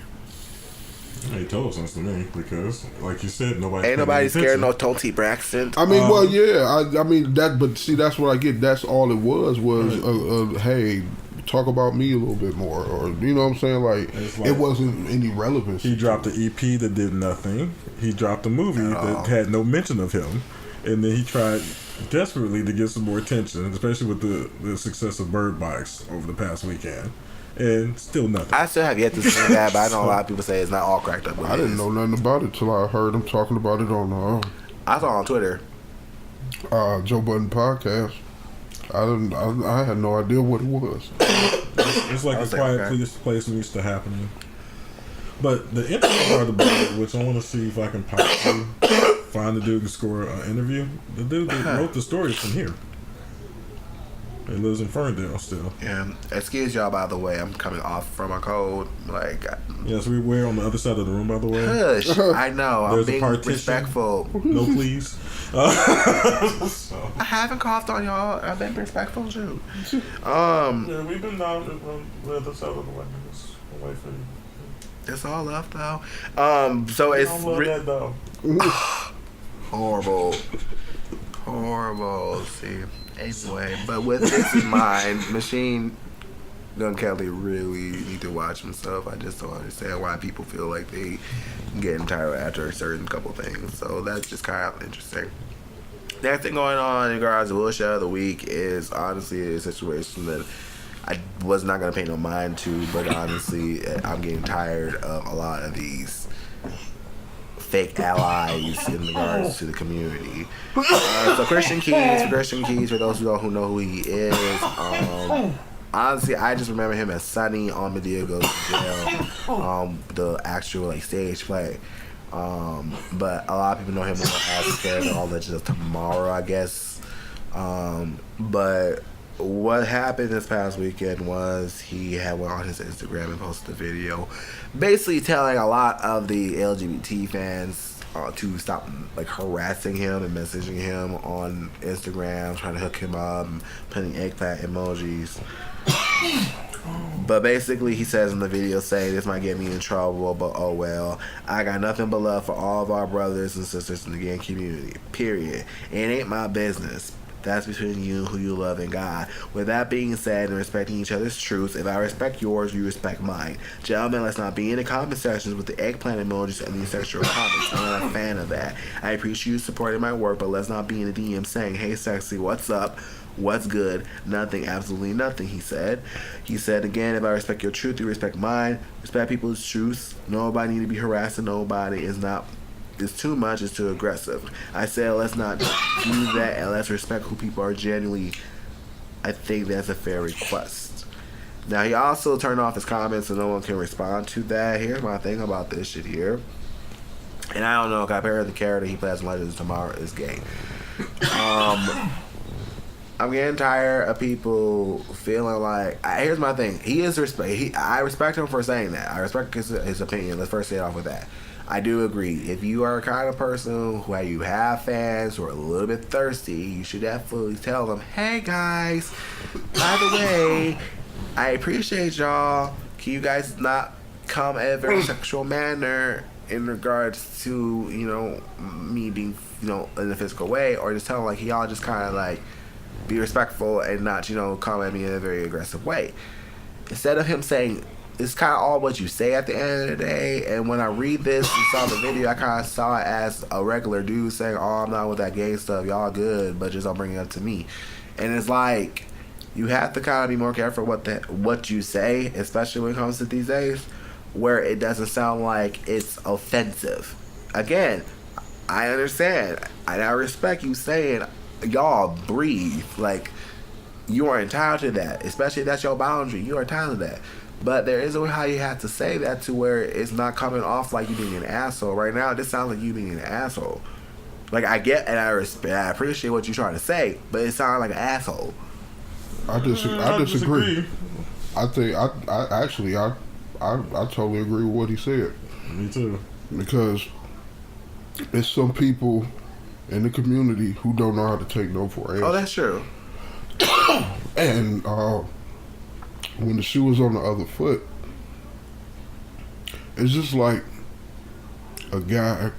It total sense to me because, like you said, ain't nobody scared no Tony Braxton. I mean, well, yeah, I mean that, but see, that's what I get. That's all it was hey, talk about me a little bit more, or you know what I'm saying? Like it wasn't any relevance. He dropped the EP that did nothing. He dropped a movie that had no mention of him, and then he tried desperately to get some more attention, especially with the success of Bird Box over the past weekend. And still nothing. I still have yet to see that, but I know a lot of people say it's not all cracked up. I didn't know nothing about it till I heard him talking about it on I saw on Twitter. Joe Budden podcast. I had no idea what it was. It's like a quiet place used to happening. But the interesting part about it, which I want to see if I can possibly find the dude and score an interview. The dude that wrote the story is from here. He lives in Ferndale still. Yeah. Excuse y'all, by the way. I'm coming off from a cold. Like. Yes, we're on the other side of the room, by the way. Hush. I know. I'm being respectful. No, please. So. I haven't coughed on y'all. I've been respectful, too. Yeah, we've been down on the other side of the way. Away from you. It's all love, though. So it's. I don't love that, though. Horrible. See. Anyway, but with this in mind, Machine Gun Kelly really need to watch himself. I just don't understand why people feel like they get entitled after a certain couple things. So that's just kind of interesting. Next thing going on in regards to Bullshyt of the week is honestly a situation that I was not going to pay no mind to, but honestly, I'm getting tired of a lot of these fake allies in regards to the community. So Christian Keys, for those who know who he is, honestly, I just remember him as Sonny on Medea Goes to Jail, the actual like stage play. But a lot of people know him more as Character All Legends of Tomorrow, I guess. But what happened this past weekend was he had went on his Instagram and posted a video basically telling a lot of the LGBT fans to stop like harassing him and messaging him on Instagram, trying to hook him up and putting eggplant emojis. But basically he says in the video saying this might get me in trouble, but oh well. I got nothing but love for all of our brothers and sisters in the gay community, period. It ain't my business. That's between you, who you love, and God. With that being said, and respecting each other's truths, if I respect yours, you respect mine. Gentlemen, let's not be in the comment sections with the eggplant emojis and the sexual comments. I'm not a fan of that. I appreciate you supporting my work, but let's not be in the DM saying, hey, sexy, what's up? What's good? Nothing, absolutely nothing, he said. He said, again, if I respect your truth, you respect mine. Respect people's truths. Nobody need to be harassing nobody. It's too much, it's too aggressive. I said let's not do that and let's respect who people are genuinely. I think that's a fair request. Now he also turned off his comments so no one can respond to that. Here's my thing about this shit here. And I don't know, compared to the character he plays in Legends Tomorrow is gay. I'm getting tired of people feeling like. Here's my thing. He is I respect him for saying that. I respect his opinion. Let's first say it off with that. I do agree. If you are a kind of person who you have fans who are a little bit thirsty, you should definitely tell them, hey guys, by the way, I appreciate y'all. Can you guys not come at a very sexual manner in regards to, me being, in a physical way, or just tell them like y'all just kind of like be respectful and not, come at me in a very aggressive way. Instead of him saying, it's kind of all what you say at the end of the day. And when I read this and saw the video, I kind of saw it as a regular dude saying, oh, I'm not with that gay stuff. Y'all good, but just don't bring it up to me. And it's like, you have to kind of be more careful what you say, especially when it comes to these days, where it doesn't sound like it's offensive. Again, I understand and I respect you saying, y'all breathe. Like, you are entitled to that, especially if that's your boundary. You are entitled to that. But there is a way how you have to say that to where it's not coming off like you being an asshole. Right now, this sounds like you being an asshole. Like, I get and I respect, I appreciate what you're trying to say, but it sounds like an asshole. I disagree. I think I totally agree with what he said. Me too. Because it's some people in the community who don't know how to take no for an answer. Oh, that's true. And when the shoe is on the other foot, it's just like a guy.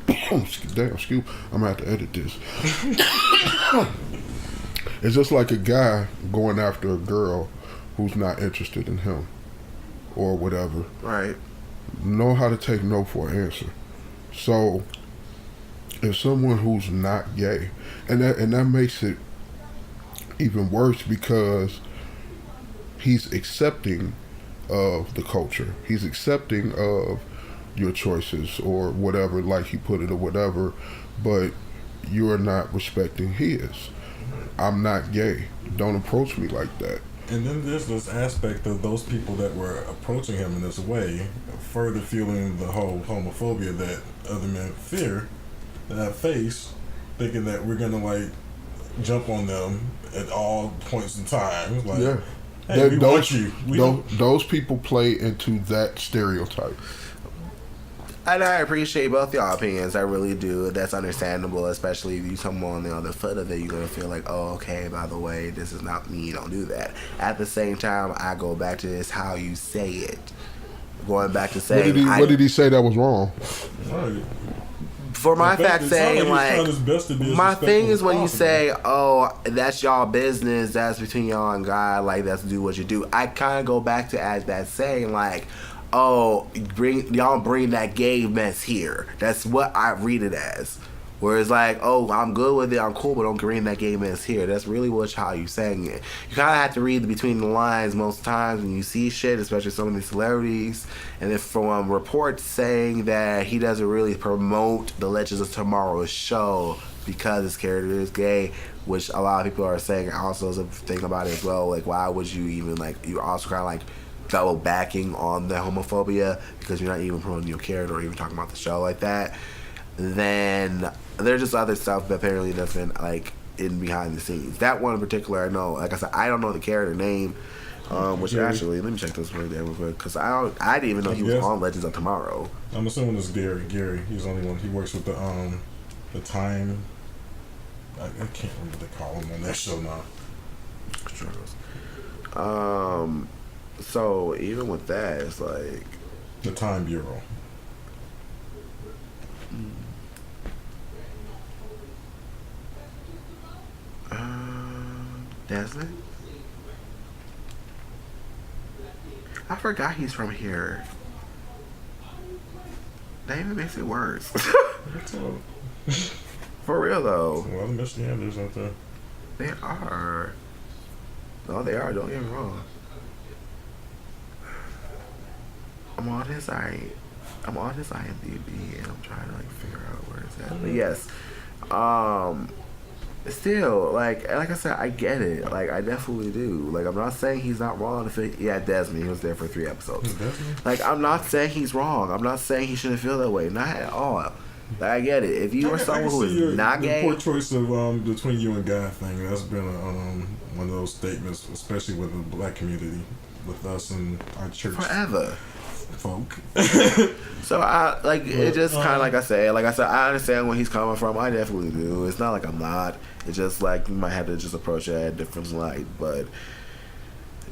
Damn, excuse. I'm gonna have to edit this. It's just like a guy going after a girl who's not interested in him or whatever. Right. Know how to take no for an answer. So if someone who's not gay, and that makes it even worse because he's accepting of the culture. He's accepting of your choices or whatever, like he put it or whatever, but you're not respecting his. I'm not gay. Don't approach me like that. And then there's this aspect of those people that were approaching him in this way, further fueling the whole homophobia that other men fear, that face, thinking that we're gonna like jump on them at all points in time. Like, yeah. Hey, we want you. Those people play into that stereotype. And I appreciate both y'all opinions. I really do. That's understandable, especially if you come on the other foot of it. You're going to feel like, oh, okay, by the way, this is not me. Don't do that. At the same time, I go back to this, how you say it. Going back to saying... What did he say that was wrong? Right. For my fact saying, like, my thing is when you say, oh, that's y'all business, that's between y'all and God, like, that's do what you do. I kind of go back to as that saying, like, oh, y'all bring that gay mess here. That's what I read it as. Whereas like, oh, I'm good with it, I'm cool, but don't bring that gay mess here. That's really how you saying it. You kind of have to read between the lines most times when you see shit, especially some of these celebrities. And if from reports saying that he doesn't really promote the Legends of Tomorrow's show because his character is gay, which a lot of people are saying also is a thing about it as well. Like, why would you even, like, you're also kind of like double backing on the homophobia because you're not even promoting your character or even talking about the show like that. Then there's just other stuff that apparently doesn't, like, in behind the scenes. That one in particular, I know. Like I said, I don't know the character name, which actually, let me check this right there real quick because I didn't even know he was on Legends of Tomorrow. I'm assuming it's Gary. He's the only one. He works with the Time. I can't remember what they call him on that show now. So even with that, it's like the Time Bureau. Desmond? I forgot he's from here. That even makes it worse. For real though. A lot of Michiganders out there. They are. No, they are. Don't get me wrong. I'm on his IMDb and I'm trying to like figure out where it's at. But yes, still like I said, I get it. Like I definitely do. Like I'm not saying he's not wrong. Desmond, he was there for 3 episodes. Like I'm not saying he's wrong. I'm not saying he shouldn't feel that way. Not at all. Like I get it. If you are someone who is not gay, the poor choice of between you and God thing. That's been one of those statements, especially with the black community, with us and our church forever. Folk. So I like it. Just kind of like I said, I understand where he's coming from. I definitely do. It's not like I'm not. It's just like you might have to just approach it at a different light. But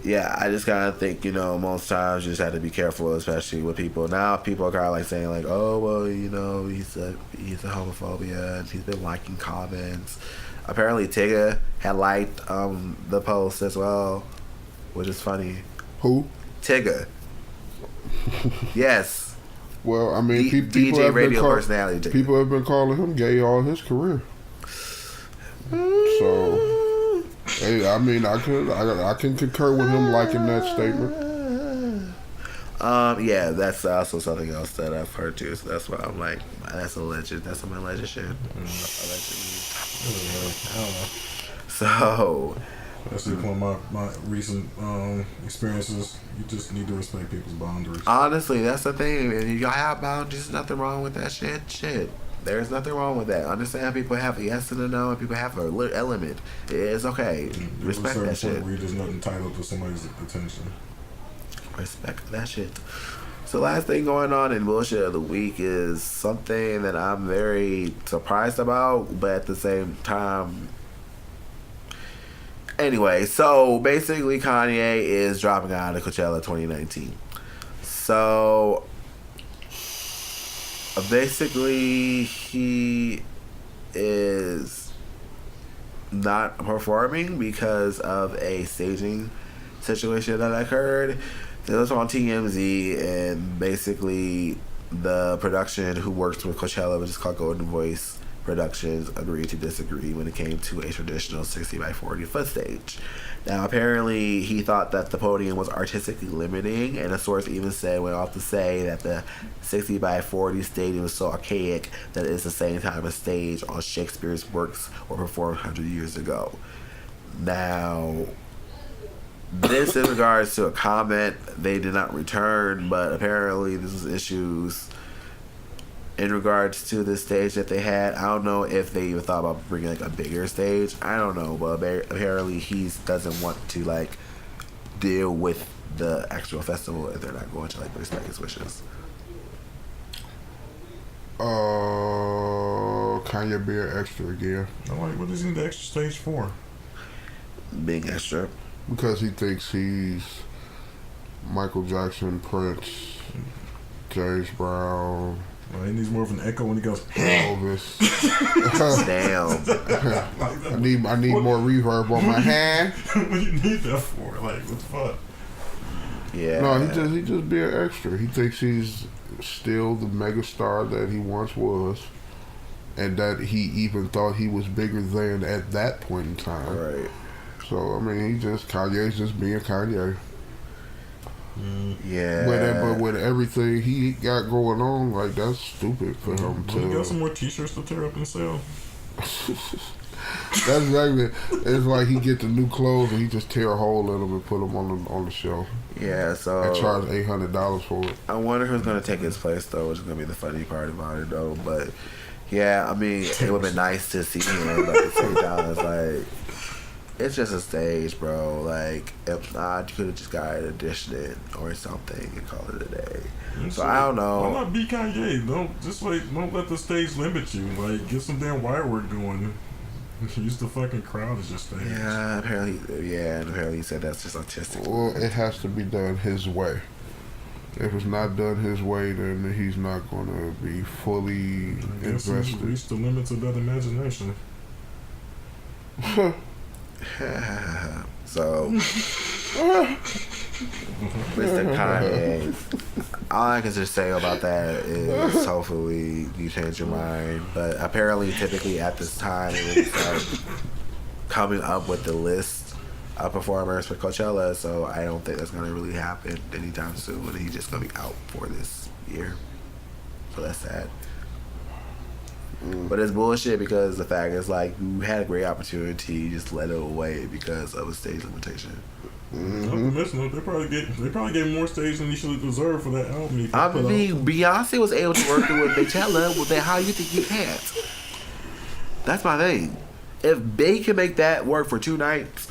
yeah, I just kind of think most times you just have to be careful, especially with people. Now people are kind of like saying like, oh well, he's a homophobia and he's been liking comments. Apparently Tigger had liked the post as well, which is funny. Who? Tigger. Yes. Well, I mean, people DJ have radio personality. People have been calling him gay all his career. So Hey, I mean, I can concur with him liking that statement. Yeah, that's also something else that I've heard too. So that's why I'm like, that's alleged. That's some alleged shit. So. That's one of my recent experiences. You just need to respect people's boundaries. Honestly, that's the thing. If y'all have boundaries, there's nothing wrong with that shit. There's nothing wrong with that. Understand people have a yes and a no, and people have a element. It's okay. Respect that shit. Where you're just not entitled to somebody's attention. Respect that shit. So last thing going on in Bullshit of the Week is something that I'm very surprised about, but at the same time... Anyway, so basically Kanye is dropping out of Coachella 2019. So basically he is not performing because of a staging situation that occurred. It was on TMZ, and basically the production who works with Coachella, which is called Golden Voice Productions, agreed to disagree when it came to a traditional 60x40 foot stage. Now, apparently, he thought that the podium was artistically limiting, and a source even went off to say that the 60x40 stadium was so archaic that it's the same time a stage on Shakespeare's works were performed 100 years ago. Now, this in regards to a comment they did not return, but apparently this was issues in regards to the stage that they had. I don't know if they even thought about bringing like a bigger stage. I don't know, but apparently he doesn't want to like deal with the actual festival if they're not going to like respect his wishes. Kanye being extra again. I'm like, what is he in the extra stage for? Being extra. Because he thinks he's Michael Jackson, Prince, James Brown. Well, he needs more of an echo when he goes Elvis. Damn. I need more reverb on my hand. What do you need that for? Like, what the fuck? Yeah. No, he just being extra. He thinks he's still the megastar that he once was, and that he even thought he was bigger than at that point in time. Right. So I mean, Kanye's just being Kanye. Yeah. But with everything he got going on, like that's stupid for him to. He got some more T-shirts to tear up and sell. That's exactly. It's like he get the new clothes and he just tear a hole in them and put them on the shelf. Yeah. So. And charge $800 for it. I wonder who's gonna take his place though, which is gonna be the funny part about it though. But yeah, I mean, it would have been nice to see him, but at the same time, it's like. It's just a stage, bro. Like, if not, you could have just got an addition or something and call it a day. So I don't know. Why not be Kanye? Don't let the stage limit you. Like, get some damn wire work going. Use the fucking crowd as your stage. Yeah, apparently he said that's just artistic. Well, it has to be done his way. If it's not done his way, then he's not gonna be fully invested. He's reached the limits of that imagination. So, Mr. Kanye, all I can just say about that is hopefully you change your mind. But apparently, typically at this time, it will start coming up with the list of performers for Coachella. So I don't think that's going to really happen anytime soon. And he's just going to be out for this year. So that's sad. But it's bullshit because the fact is like you had a great opportunity, you just let it away because of a stage limitation. They probably gave more stage than he should have deserved for that album. I mean, Beyonce was able to work with Coachella. Well, then how you think you can't? That's my thing. If they can make that work for 2 nights,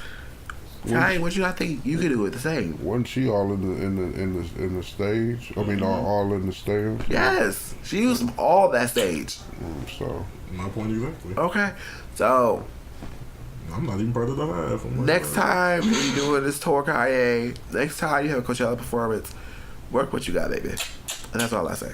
what you not think you could do it the same? Wasn't she all in the stage? I mean, all in the stage. Yes, she used all that stage. So my point exactly. Okay, so I'm not even part of the hive. Next time you're doing this tour, Kanye, next time you have a Coachella performance, work what you got, baby. And that's all I say.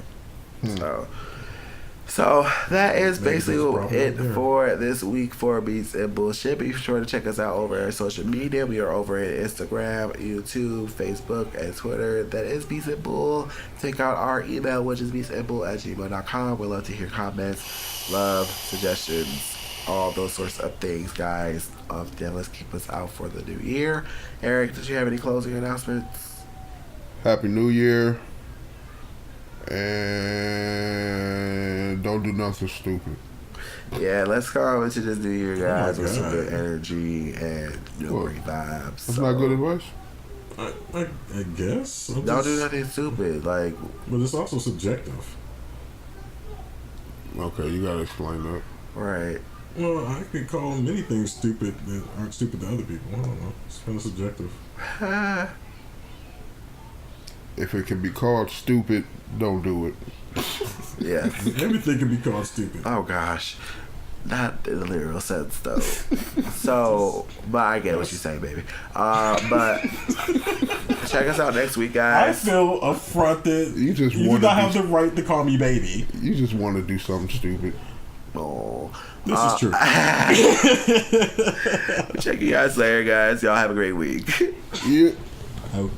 So that is basically it for this week for Beats and Bullshit. Be sure to check us out over on social media. We are over at Instagram, YouTube, Facebook, and Twitter. That is Beats and Bull. Check out our email, which is beatsandbull@gmail.com. We'd love to hear comments, love, suggestions, all those sorts of things, guys. Then let's keep us out for the new year. Eric, did you have any closing announcements? Happy New Year. And don't do nothing stupid. Yeah, let's go into this new year, guys, with some God. good energy and great vibes. That's not good advice. I guess. Don't do nothing stupid. Like, But it's also subjective. Okay, you gotta explain that. right. Well, I could call many things stupid that aren't stupid to other people. I don't know. It's kind of subjective. If it can be called stupid, don't do it. Yeah. Everything can be called stupid. Oh gosh, not in the literal sense though. So, but I get what you say, baby. But check us out next week, I guys. feel affronted. You just You do want not to have the right to call me baby. You just want to do something stupid. Oh, This is true. check you guys later, guys. Y'all have a great week. Yeah. I-